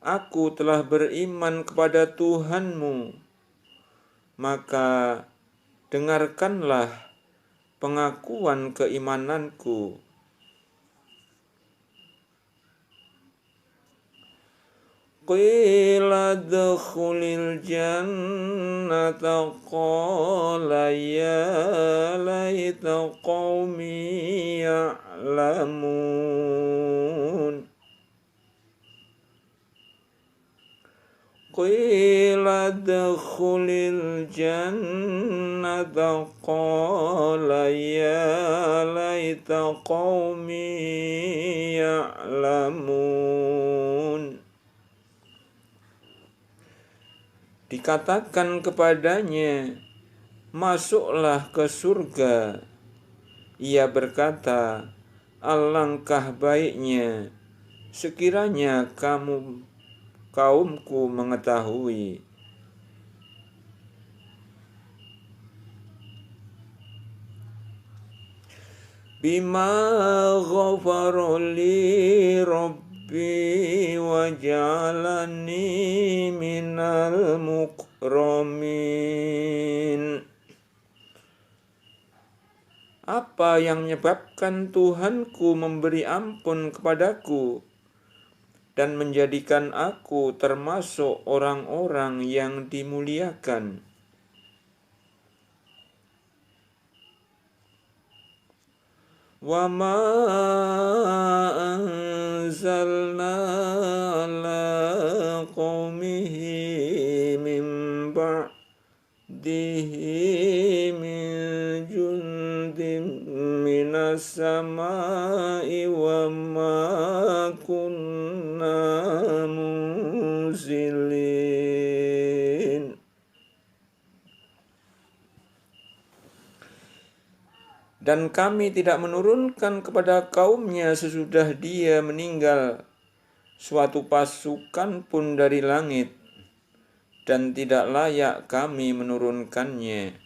aku telah beriman kepada Tuhanmu, maka dengarkanlah pengakuan keimananku. Qila dkhulil jannata qala ya laita qaumi ya'lamun. Qila dkhulil jannata qala ya laita qaumi ya'lamun. Dikatakan kepadanya, masuklah ke surga. Ia berkata, alangkah baiknya sekiranya kaumku mengetahui. Bima ghafara li Rabbi wa ja'alani minal mukramin. Apa yang menyebabkan Tuhanku memberi ampun kepadaku dan menjadikan aku termasuk orang-orang yang dimuliakan. Wa ma anzalna ala qaumihi min ba'dihi min jundin minas samai wa ma kunna munzilin. Dan kami tidak menurunkan kepada kaumnya sesudah dia meninggal suatu pasukan pun dari langit, dan tidak layak kami menurunkannya.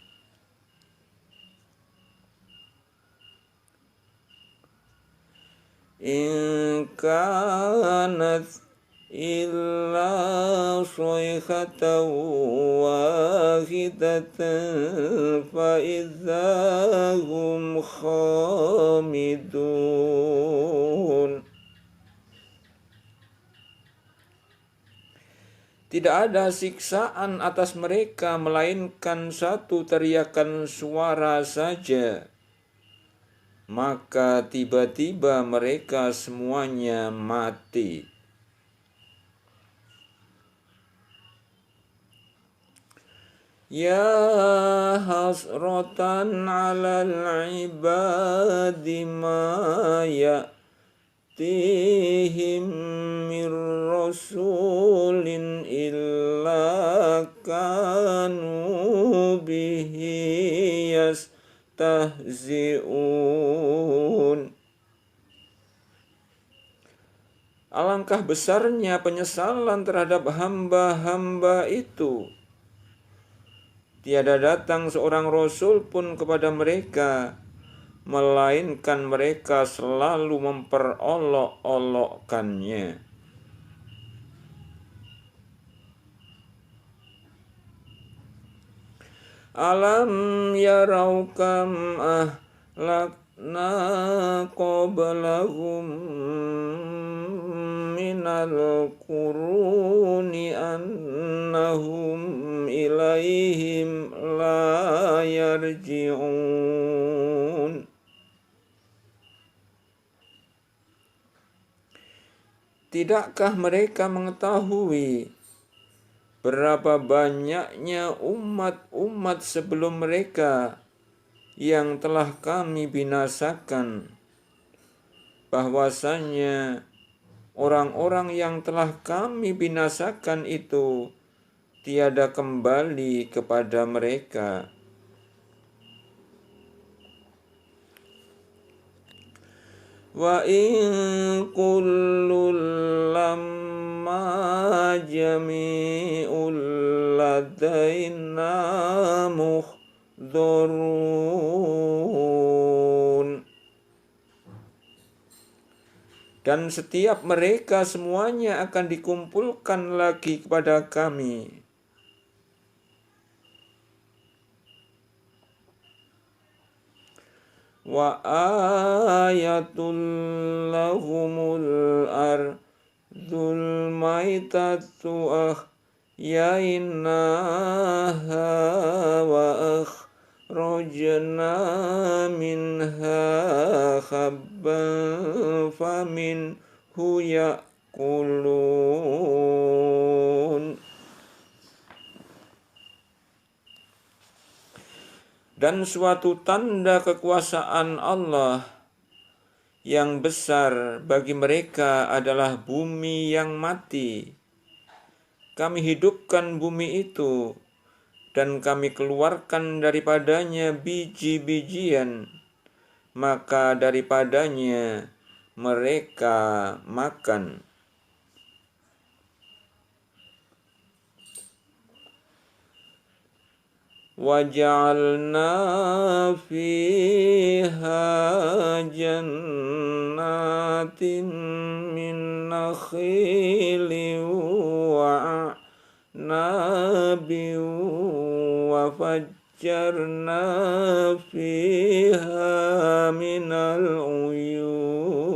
In kanat illa sayhatan wahidatan fa idzahum khamidun. Tidak ada siksaan atas mereka melainkan satu teriakan suara saja, maka tiba-tiba mereka semuanya mati. Ya hasratan 'alal ibadi ma ya'tihim mir rasulin illa kanu bihi yastahzi'un. Alangkah besarnya penyesalan terhadap hamba-hamba itu. Tiada datang seorang rasul pun kepada mereka, melainkan mereka selalu memperolok-olokkannya. Alam yarau kam ahlakna qablahum minal quruni annahum ilaihim la yarji'un. Tidakkah mereka mengetahui berapa banyaknya umat-umat sebelum mereka yang telah kami binasakan, bahwasanya orang-orang yang telah kami binasakan itu tiada kembali kepada mereka. Wa in kullul lamma jami'ul ladaina muhdharun. Dan setiap mereka semuanya akan dikumpulkan lagi kepada kami. Wa ayatul lahumul ardul maitatu ahyainaha wa akhrajna minha habban faminhu ya'kulun. Dan suatu tanda kekuasaan Allah yang besar bagi mereka adalah bumi yang mati. Kami hidupkan bumi itu, dan kami keluarkan daripadanya biji-bijian, maka daripadanya mereka makan. وَجَعَلْنَا فِيهَا جَنَّاتٍ مِّن نَخِيلٍ وَأَعْنَابٍ وَفَجَّرْنَا فِيهَا مِنَ الْعُيُونِ.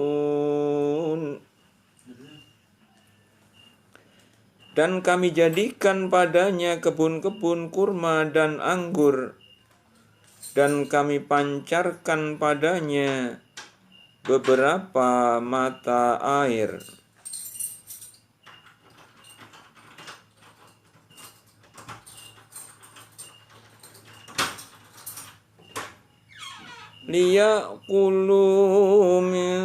Dan kami jadikan padanya kebun-kebun kurma dan anggur, dan kami pancarkan padanya beberapa mata air. Liya'kulu min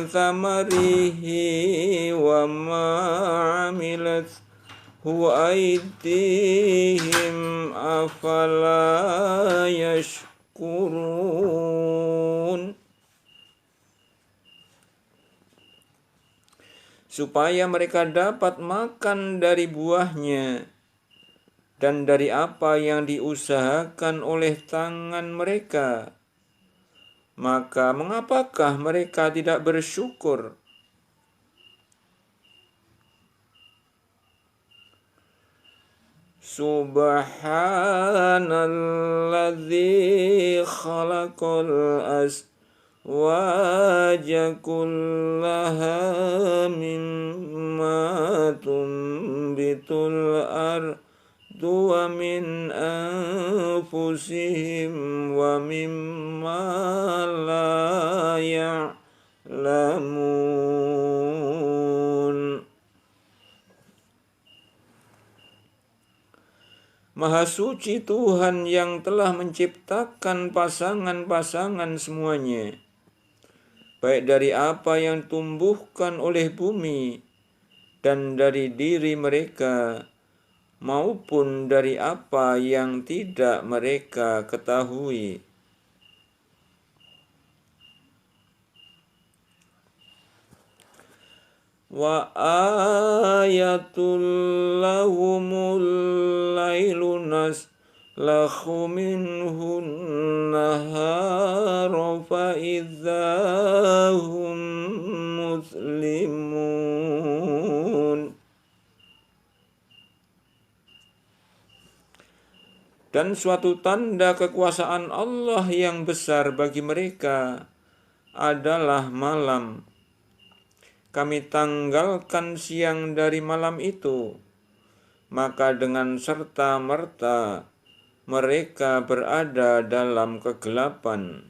thamarihi wa ma'amilat aydihim afala yashkurun. Supaya mereka dapat makan dari buahnya dan dari apa yang diusahakan oleh tangan mereka. Maka mengapakah mereka tidak bersyukur? Subhanalladzi khalaqal azwaja kullaha mimma tumbitul ardu wa min anfusihim wa mimma la ya'lamun. Maha suci Tuhan yang telah menciptakan pasangan-pasangan semuanya, baik dari apa yang tumbuhkan oleh bumi dan dari diri mereka, maupun dari apa yang tidak mereka ketahui. wa ayatul lahumul lailu naslakhu minhun nahara fa idzahum muslimun. Dan suatu tanda kekuasaan Allah yang besar bagi mereka adalah malam. Kami tanggalkan siang dari malam itu, maka dengan serta-merta mereka berada dalam kegelapan.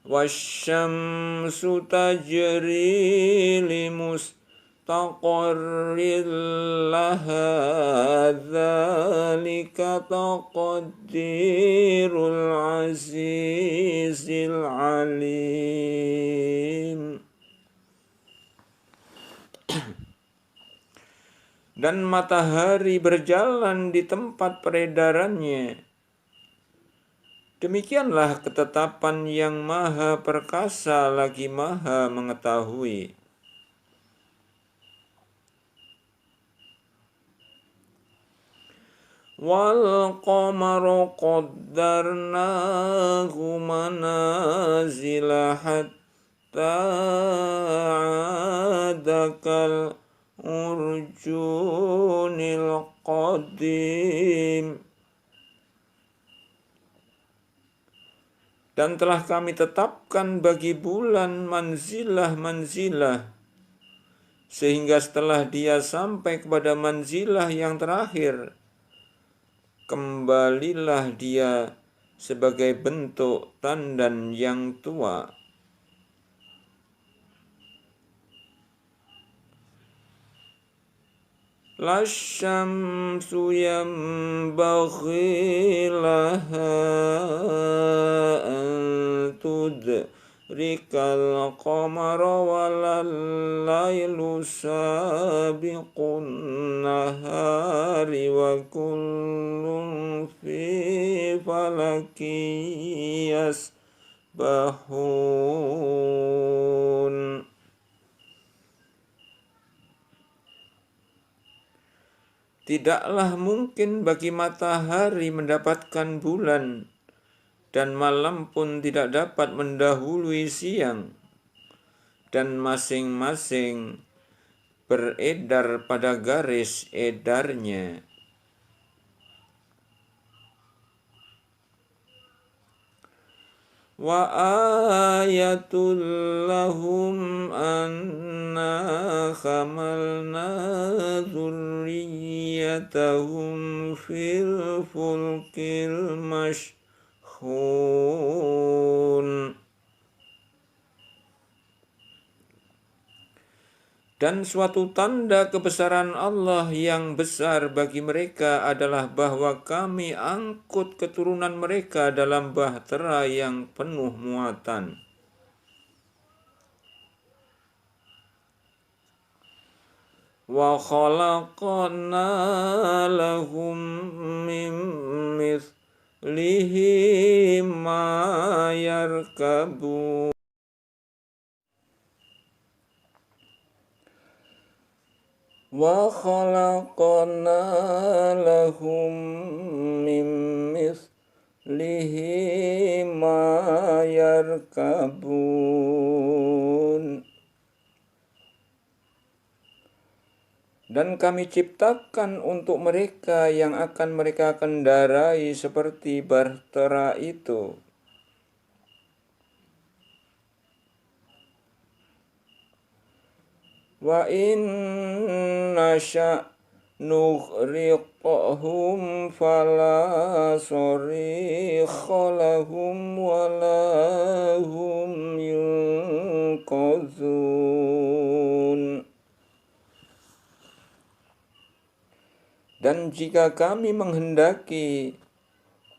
Wasyamsu tajri limustaqarril laha dzalika taqdirul azizil alim. Dan matahari berjalan di tempat peredarannya. Demikianlah ketetapan yang maha perkasa lagi maha mengetahui. Wal qamaru qaddarnahu manazila hatta adakal urjunil qadim. Dan telah kami tetapkan bagi bulan manzilah-manzilah, sehingga setelah dia sampai kepada manzilah yang terakhir, kembalilah dia sebagai bentuk tandan yang tua. Lasyamsu yambaghi laha an tudrikal qamara walal lailu sabiqun nahari wa kullun fi falaki yasbahun. Tidaklah mungkin bagi matahari mendapatkan bulan, dan malam pun tidak dapat mendahului siang, dan masing-masing beredar pada garis edarnya. Wa ayatul lahum anna hamalna dzurriyyatahum fil fulkil mashhun. Dan suatu tanda kebesaran Allah yang besar bagi mereka adalah bahwa kami angkut keturunan mereka dalam bahtera yang penuh muatan. Wa khalaqna lahum min mithlihi ma yarkabun. Wa khalaqna lahum min mithlihi ma yarkabun. Dan kami ciptakan untuk mereka yang akan mereka kendarai seperti bahtera itu. Wa inna sya' nughriqhum fala sarikha lahum wala hum yunqazun. Dan jika kami menghendaki,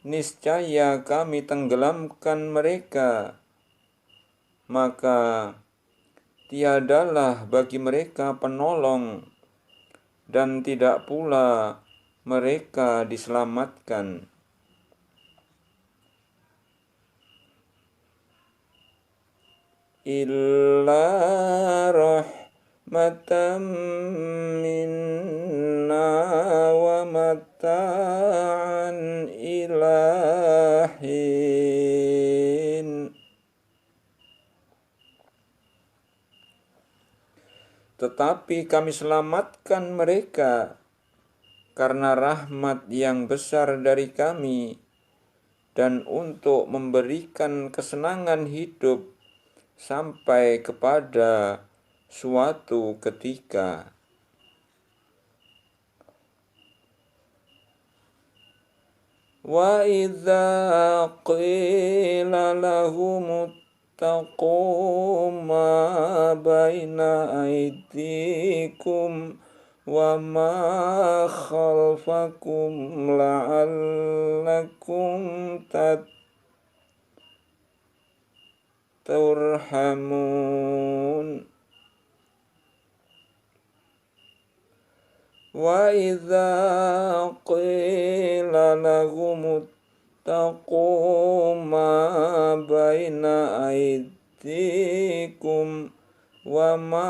niscaya kami tenggelamkan mereka, maka tiadalah bagi mereka penolong, dan tidak pula mereka diselamatkan. illa rahmatan minna wa mata'an ilahin. Tetapi kami selamatkan mereka karena rahmat yang besar dari kami dan untuk memberikan kesenangan hidup sampai kepada suatu ketika. Wa idza qila lahum ittaqu ma baina aydikum wa ma khalfakum la'allakum turhamun. Wa idza qila lahum ittaqu ma baina aydikum wa ma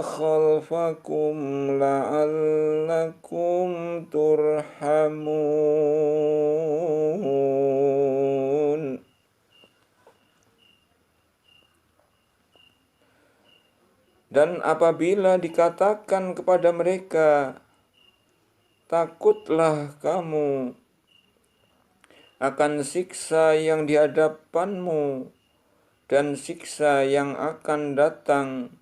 khalfakum la'allakum turhamun. Dan apabila dikatakan kepada mereka, takutlah kamu akan siksa yang di hadapanmu dan siksa yang akan datang,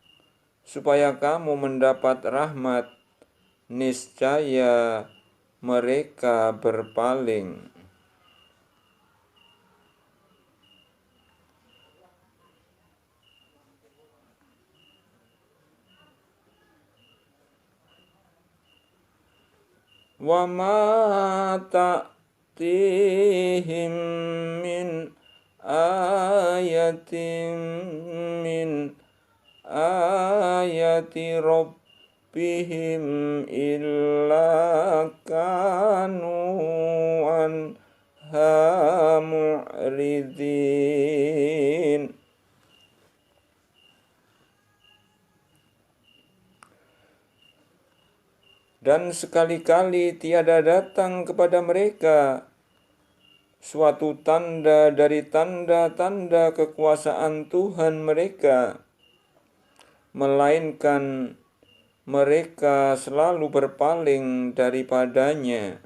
supaya kamu mendapat rahmat, niscaya mereka berpaling. Wa ma ta'tihim min ayatin min ayati rabbihim illa kanu anha mu'ridin. Dan sekali-kali tiada datang kepada mereka suatu tanda dari tanda-tanda kekuasaan Tuhan mereka, melainkan mereka selalu berpaling daripadanya.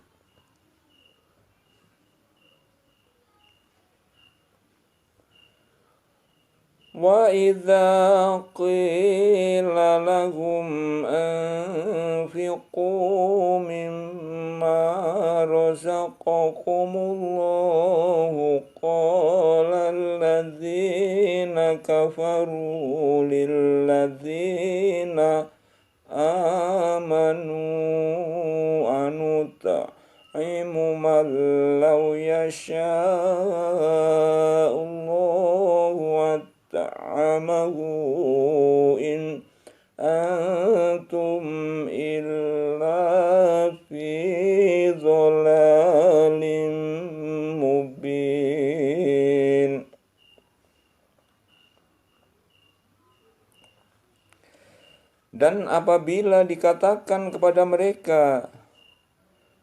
Wa idza qila lahum anfiqu mimma razaqakumullahu qala alladzina kafaru lilladzina amanu anut'imu man law yasha'ullahu ta'amahu in antum illa fi dhalalim mubin. Dan apabila dikatakan kepada mereka,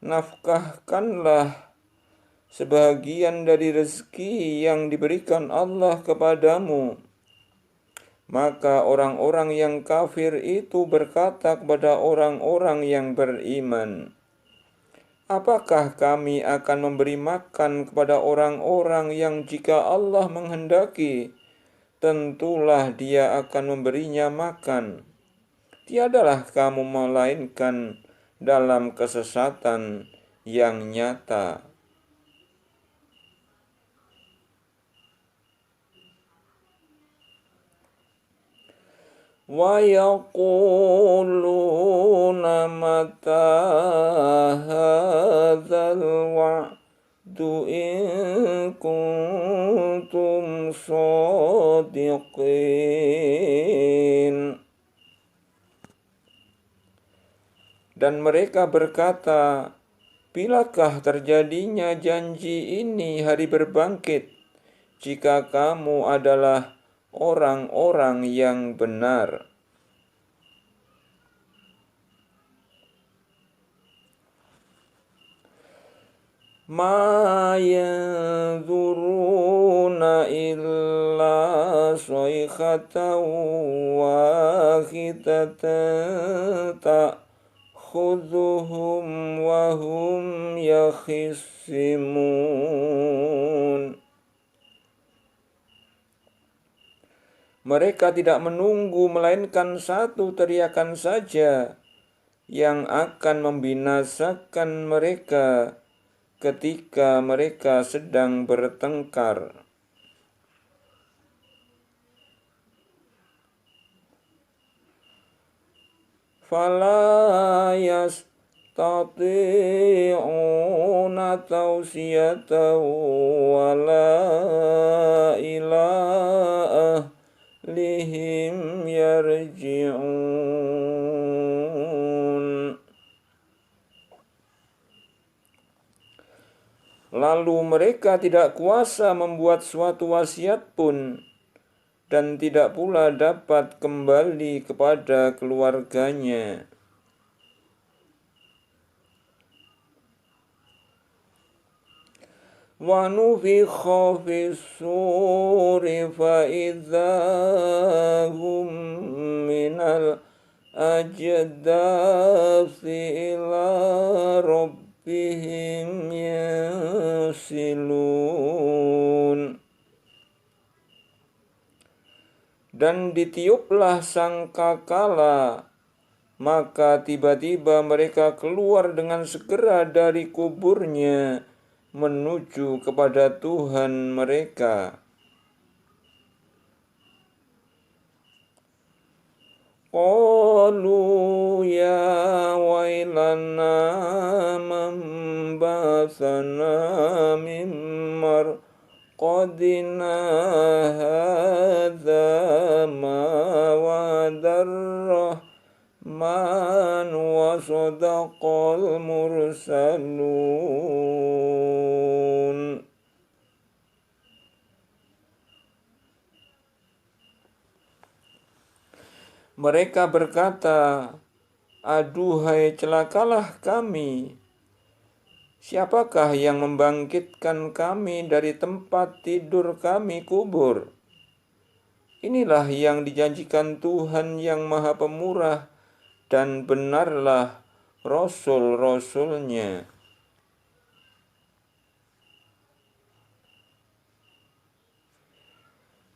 nafkahkanlah sebahagian dari rezeki yang diberikan Allah kepadamu, maka orang-orang yang kafir itu berkata kepada orang-orang yang beriman, apakah kami akan memberi makan kepada orang-orang yang jika Allah menghendaki, tentulah Dia akan memberinya makan. Tiadalah kamu melainkan dalam kesesatan yang nyata. Wa yaquluna mata hadzal wa'du in kuntum shadiqin. Dan mereka berkata, bilakah terjadinya janji ini hari berbangkit, jika kamu adalah orang-orang yang benar. Ma yanzuruna illa sayhatan wahidatan ta'khudhuhum wa hum yakhisimun. Mereka tidak menunggu melainkan satu teriakan saja yang akan membinasakan mereka ketika mereka sedang bertengkar. Fala yastati'una tawsiyatan wala ila ahlihim yarji'un. Lalu mereka tidak kuasa membuat suatu wasiat pun, dan tidak pula dapat kembali kepada keluarganya. Wa nufikha fis-suri fa idza hum minal ajdasi ila rabbihim yasilun. Dan ditiuplah sangkakala, maka tiba-tiba mereka keluar dengan segera dari kuburnya menuju kepada Tuhan mereka. Qalu ya wailana man ba'athana min marqadina hadza ma wa'adar rahman wa sadaqal mursalun. Mereka berkata, aduhai celakalah kami. Siapakah yang membangkitkan kami dari tempat tidur kami kubur? Inilah yang dijanjikan Tuhan yang Maha Pemurah, dan benarlah Rasul-Rasulnya.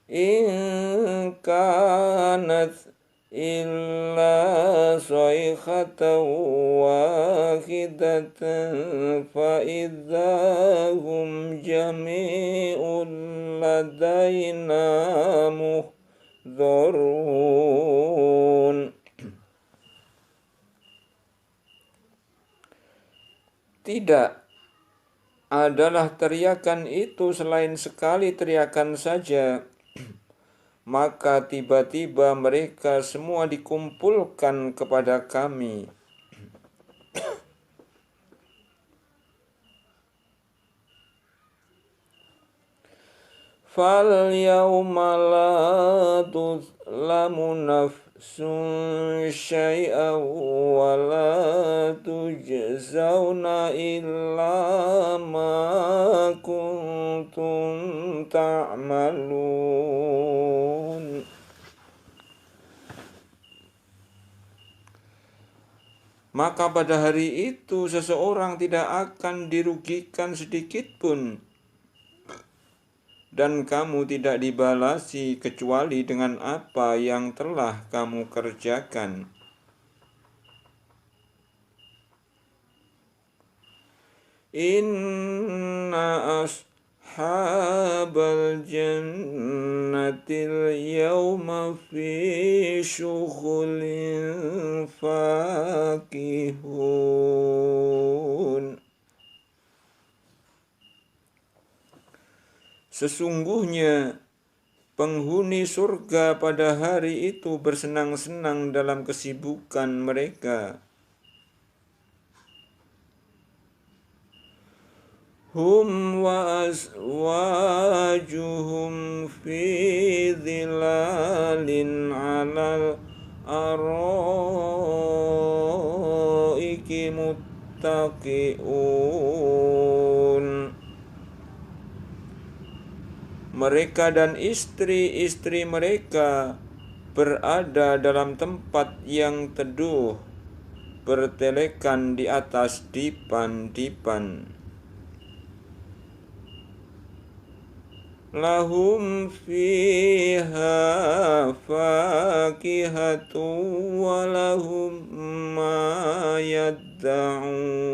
In kanat illa sayhatan wahidatan fa idza hum jami'un ladaina muhdharun. Tidak adalah teriakan itu selain sekali teriakan saja, maka tiba-tiba mereka semua dikumpulkan kepada kami. Fal yawma la tuzlamu nafsun syai'an wa la tujzauna illa ma kuntum ta'malun. Maka pada hari itu seseorang tidak akan dirugikan sedikit pun, dan kamu tidak dibalasi kecuali dengan apa yang telah kamu kerjakan. Inna ashabal jannatil yawma fi syughulin fakihun. Sesungguhnya penghuni surga pada hari itu bersenang-senang dalam kesibukan mereka. hum wa azwajuhum fi dhilalin 'alal araiki muttaqiun. Mereka dan istri-istri mereka berada dalam tempat yang teduh, bertelekan di atas dipan-dipan. Lahum fiha fakihatun wa lahum ma yadda'un.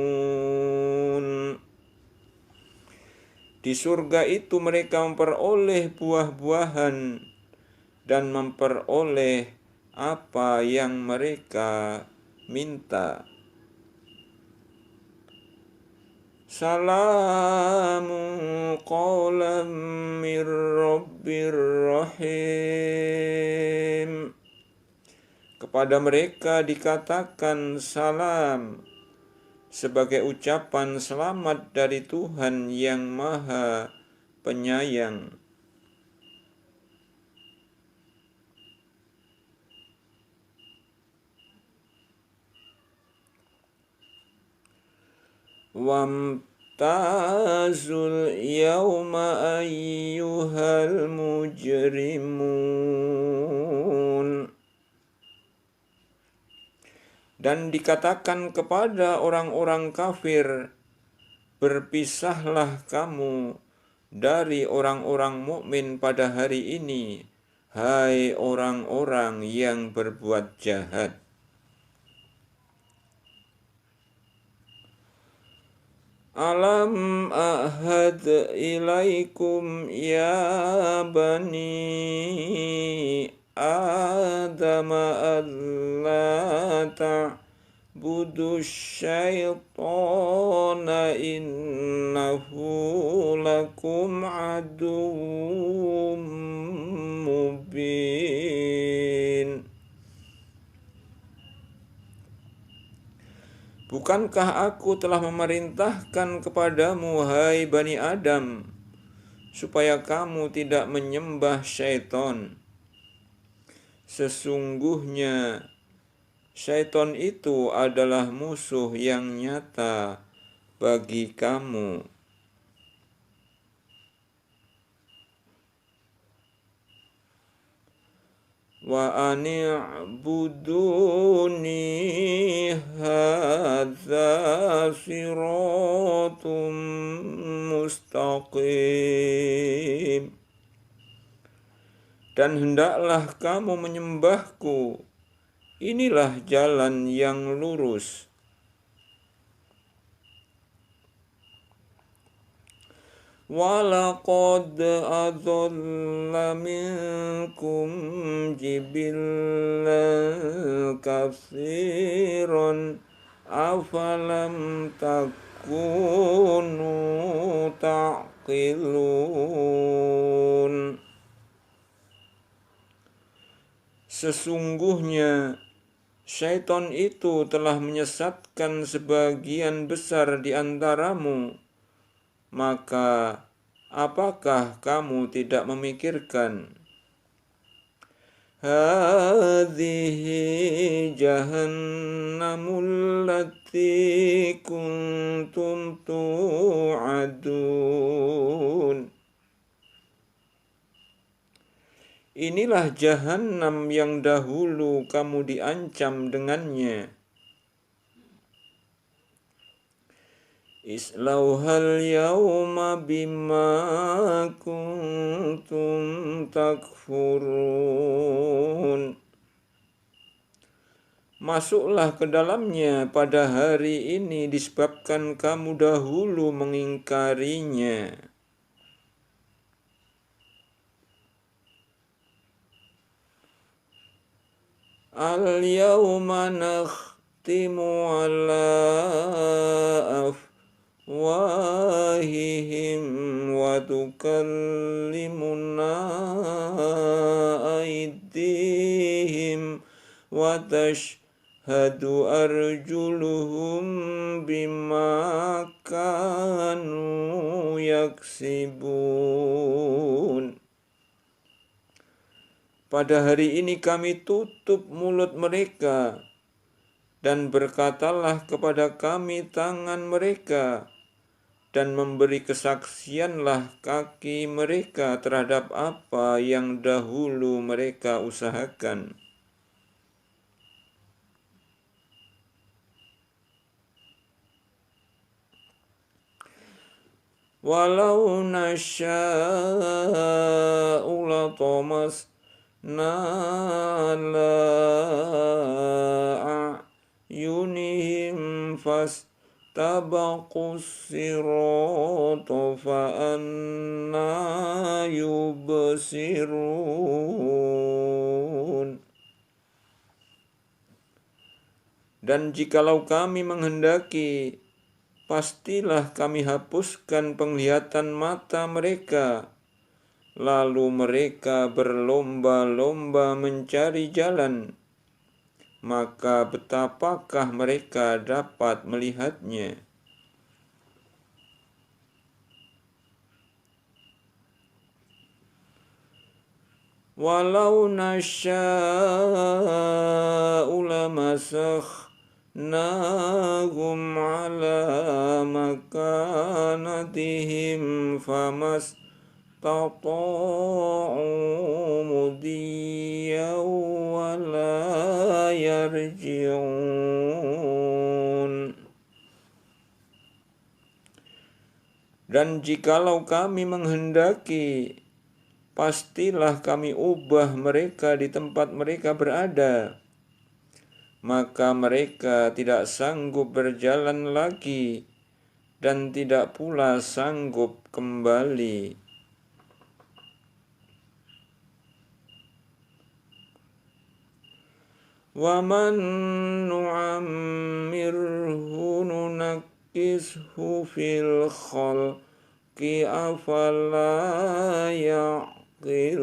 Di surga itu mereka memperoleh buah-buahan dan memperoleh apa yang mereka minta. Salamun qawlan mir rabbir rahim. Kepada mereka dikatakan salam, sebagai ucapan selamat dari Tuhan yang Maha Penyayang. Wamtazul yawma ayyuhal mujrimun. Dan dikatakan kepada orang-orang kafir, berpisahlah kamu dari orang-orang mukmin pada hari ini, hai orang-orang yang berbuat jahat. Alam ahad ilaikum ya bani Adam alla ta'budu syaitana innahu lakum aduwwum mubin. Bukankah aku telah memerintahkan kepadamu, hai Bani Adam, supaya kamu tidak menyembah syaitan? Sesungguhnya syaitan itu adalah musuh yang nyata bagi kamu. Wa ani'buduni hadza siratum mustaqim. Dan hendaklah kamu menyembahku, inilah jalan yang lurus. Walaqad adalla minkum jibillan katsiran afalam takunu taqilun. Sesungguhnya syaitan itu telah menyesatkan sebagian besar di antaramu. Maka apakah kamu tidak memikirkan? Hadhihi jahannamul lati kuntum tu'adun. Inilah jahannam yang dahulu kamu diancam dengannya. Islauhal yawma bima kuntum takfurun. Masuklah ke dalamnya pada hari ini disebabkan kamu dahulu mengingkarinya. Al-yawma nakhtimu ala afwahihim wa tukallimuna aydihim wa tashhadu arjuluhum bima kanu yaksibun. Pada hari ini kami tutup mulut mereka, dan berkatalah kepada kami tangan mereka, dan memberi kesaksianlah kaki mereka terhadap apa yang dahulu mereka usahakan. Walau nasya'u latamasna ala a'yunihim fastabaqus sirata fa'anna yubsirun. Dan jikalau kami menghendaki, pastilah kami hapuskan penglihatan mata mereka, lalu mereka berlomba-lomba mencari jalan, maka betapakah mereka dapat melihatnya? Walau nasya'u lamasahnahum ala makanatihim famastata'u mudiyan wa la yarji'un. Dan jikalau kami menghendaki, pastilah kami ubah mereka di tempat mereka berada, maka mereka tidak sanggup berjalan lagi dan tidak pula sanggup kembali. Wa man nu'ammirhu nunakkishu fil khalqi afala ya'qilun.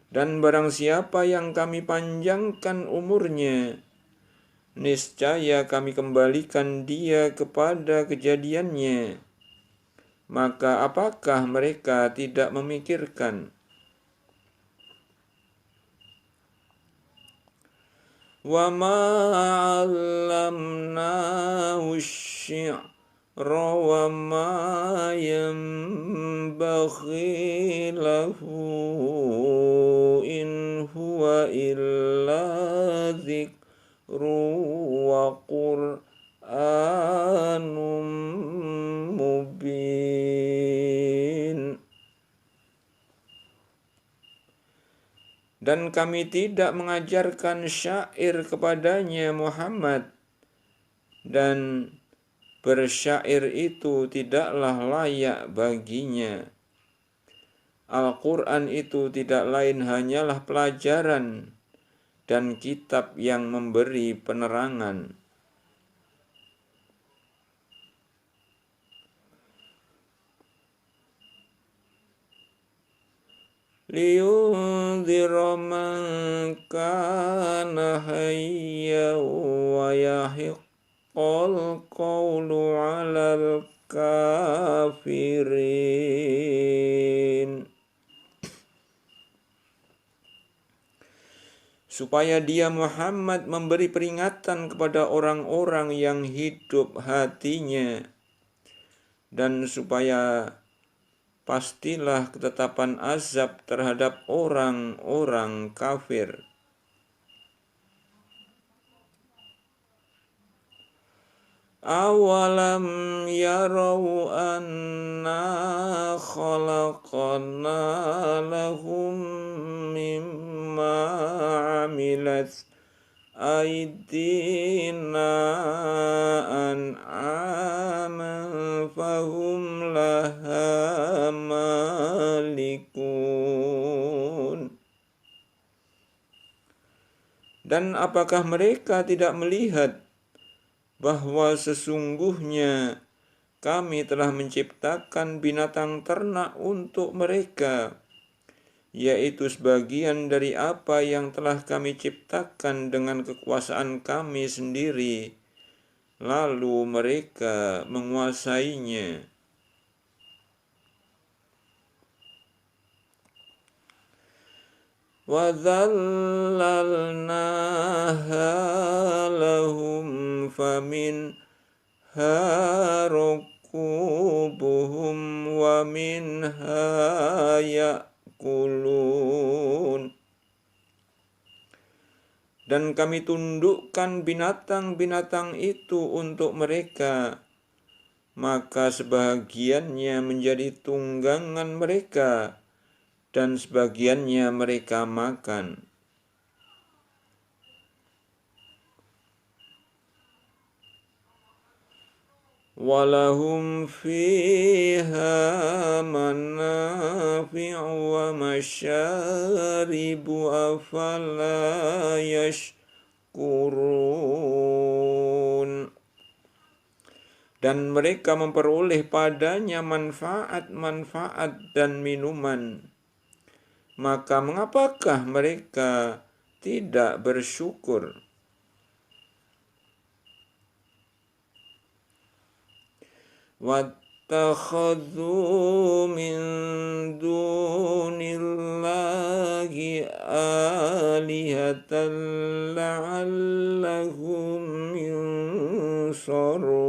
Dan barang siapa yang kami panjangkan umurnya, niscaya kami kembalikan dia kepada kejadiannya. Maka apakah mereka tidak memikirkan? Wa ma 'allamnahu asy-syi'ra wa ma yanbaghi lahu in huwa illa dzikru wa qur'anum mubin. Dan kami tidak mengajarkan syair kepadanya Muhammad, dan bersyair itu tidaklah layak baginya. Al-Quran itu tidak lain hanyalah pelajaran dan kitab yang memberi penerangan. Liyunzira man kana hayya wa yahiqqal qawlu 'alal kafirin. Supaya dia Muhammad memberi peringatan kepada orang-orang yang hidup hatinya, dan supaya pastilah ketetapan azab terhadap orang-orang kafir. Awalam yarau anna khalaqna lahum mimma amilat aydina an'aman fahum laha malikun. Dan apakah mereka tidak melihat bahwa sesungguhnya kami telah menciptakan binatang ternak untuk mereka, yaitu sebagian dari apa yang telah kami ciptakan dengan kekuasaan kami sendiri, lalu mereka menguasainya. وَذَلَّلْنَاهَا لَهُمْ فَمِنْهَا رَكُوبُهُمْ وَمِنْهَا يَأْكُلُونَ. Dan kami tundukkan binatang-binatang itu untuk mereka, maka sebahagiannya menjadi tunggangan mereka, dan sebagiannya mereka makan. Walahum fiha manafi'u wa masyaribu afala yashkurun. Dan mereka memperoleh padanya manfaat-manfaat dan minuman. Maka mengapakah mereka tidak bersyukur? وَاتَّخَذُوا مِن دُونِ اللَّهِ آلِهَةً لَعَلَّهُمْ يُنصَرُونَ.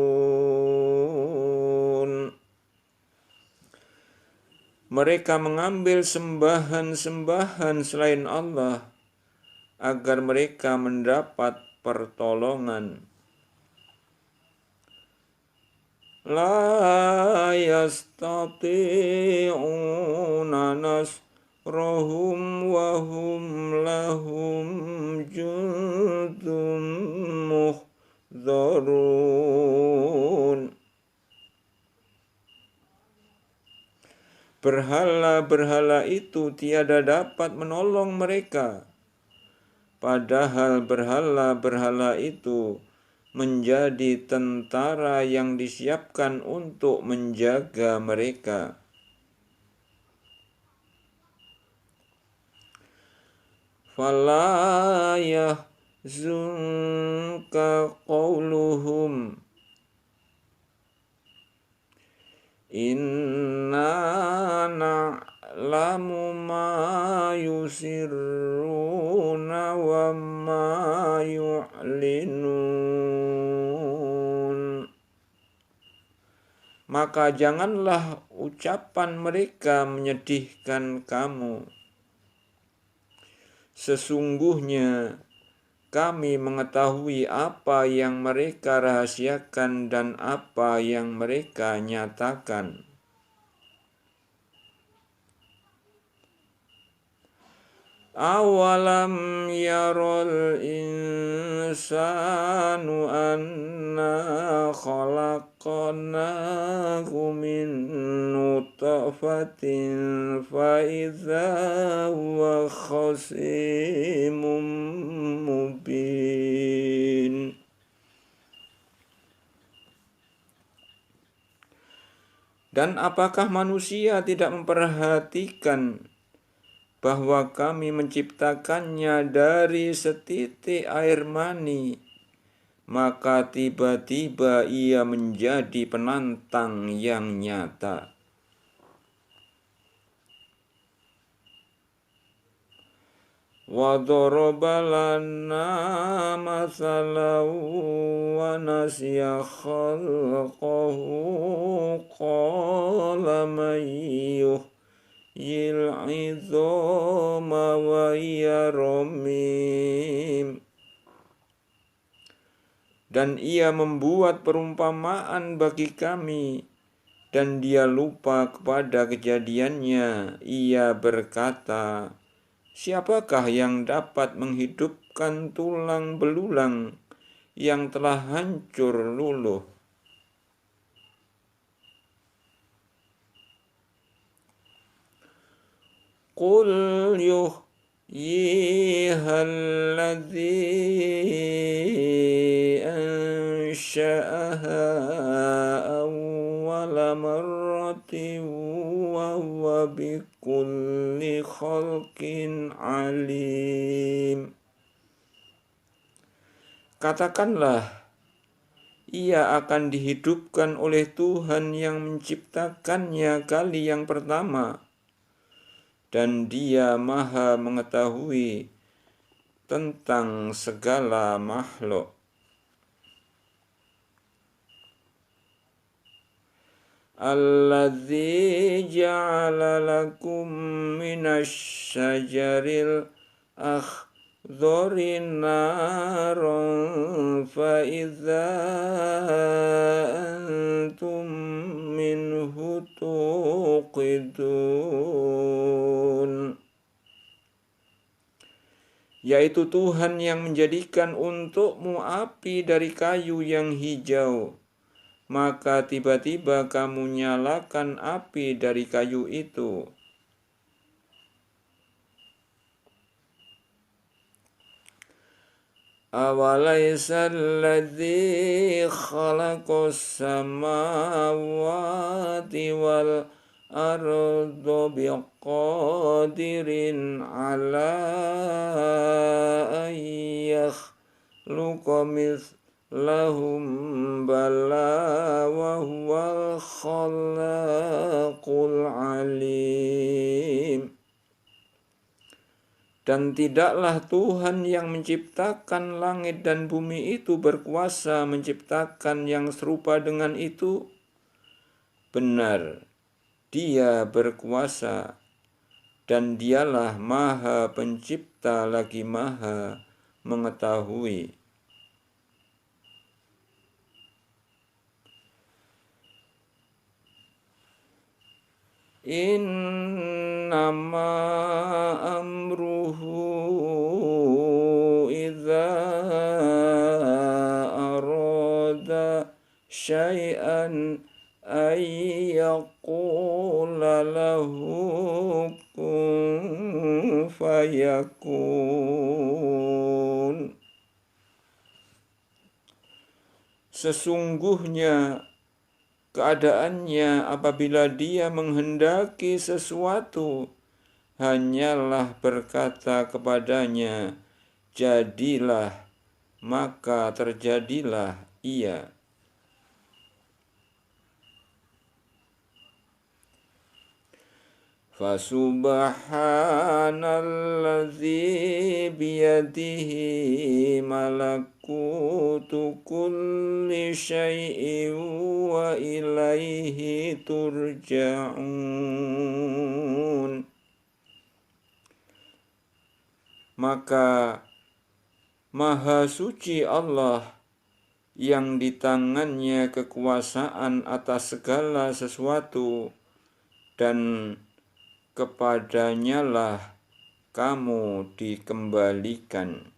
Mereka mengambil sembahan-sembahan selain Allah agar mereka mendapat pertolongan. La yastati'una nasrahum wa hum lahum jundun muhdharun. Berhala-berhala itu tiada dapat menolong mereka, padahal berhala-berhala itu menjadi tentara yang disiapkan untuk menjaga mereka. Fala yahzunka qawluhum inna na'lamu ma yusirruna wa ma yu'linun. Maka janganlah ucapan mereka menyedihkan kamu. Sesungguhnya kami mengetahui apa yang mereka rahasiakan dan apa yang mereka nyatakan. Awalam yarul insanu anna khalaqnahu min nutfatin fa idza huwa khasimun mubin. Dan apakah manusia tidak memperhatikan bahwa kami menciptakannya dari setitik air mani, maka tiba-tiba ia menjadi penantang yang nyata. Wa daraba lana mathalan wa nasiya khalqahu qala man yil'idhama wa yaramim. Dan ia membuat perumpamaan bagi kami, dan dia lupa kepada kejadiannya. Ia berkata, siapakah yang dapat menghidupkan tulang belulang yang telah hancur luluh? Qul yuhyiha alladhi ansha'aha awwala marratin wa huwa bikulli khalqin alim. Katakanlah, ia akan dihidupkan oleh Tuhan yang menciptakannya kali yang pertama, dan Dia Maha mengetahui tentang segala makhluk. Alladzi ja'ala lakum minasy syajaril akhdari naran fa idza antum minhu tuqidun. Yaitu Tuhan yang menjadikan untukmu api dari kayu yang hijau, maka tiba-tiba kamu nyalakan api dari kayu itu. Awalaysa alladzi khalaqas samawati wal arda biqadirin ala an yakhluqa lahum bala wa huwal khallaqul alim. Dan tidaklah Tuhan yang menciptakan langit dan bumi itu berkuasa menciptakan yang serupa dengan itu? Benar, Dia berkuasa, dan Dialah Maha Pencipta lagi Maha Mengetahui. Innama amruhu idza arada syai'an ay yaqula lahu kun fayakun. Sesungguhnya keadaannya apabila Dia menghendaki sesuatu, hanyalah berkata kepadanya, jadilah, maka terjadilah ia. Fasubhanalladzi biyadihi malakutu kulli syai'in wa ilaihi turja'un. Maka Maha Suci Allah yang di tangannya kekuasaan atas segala sesuatu, dan kepadanyalah kamu dikembalikan.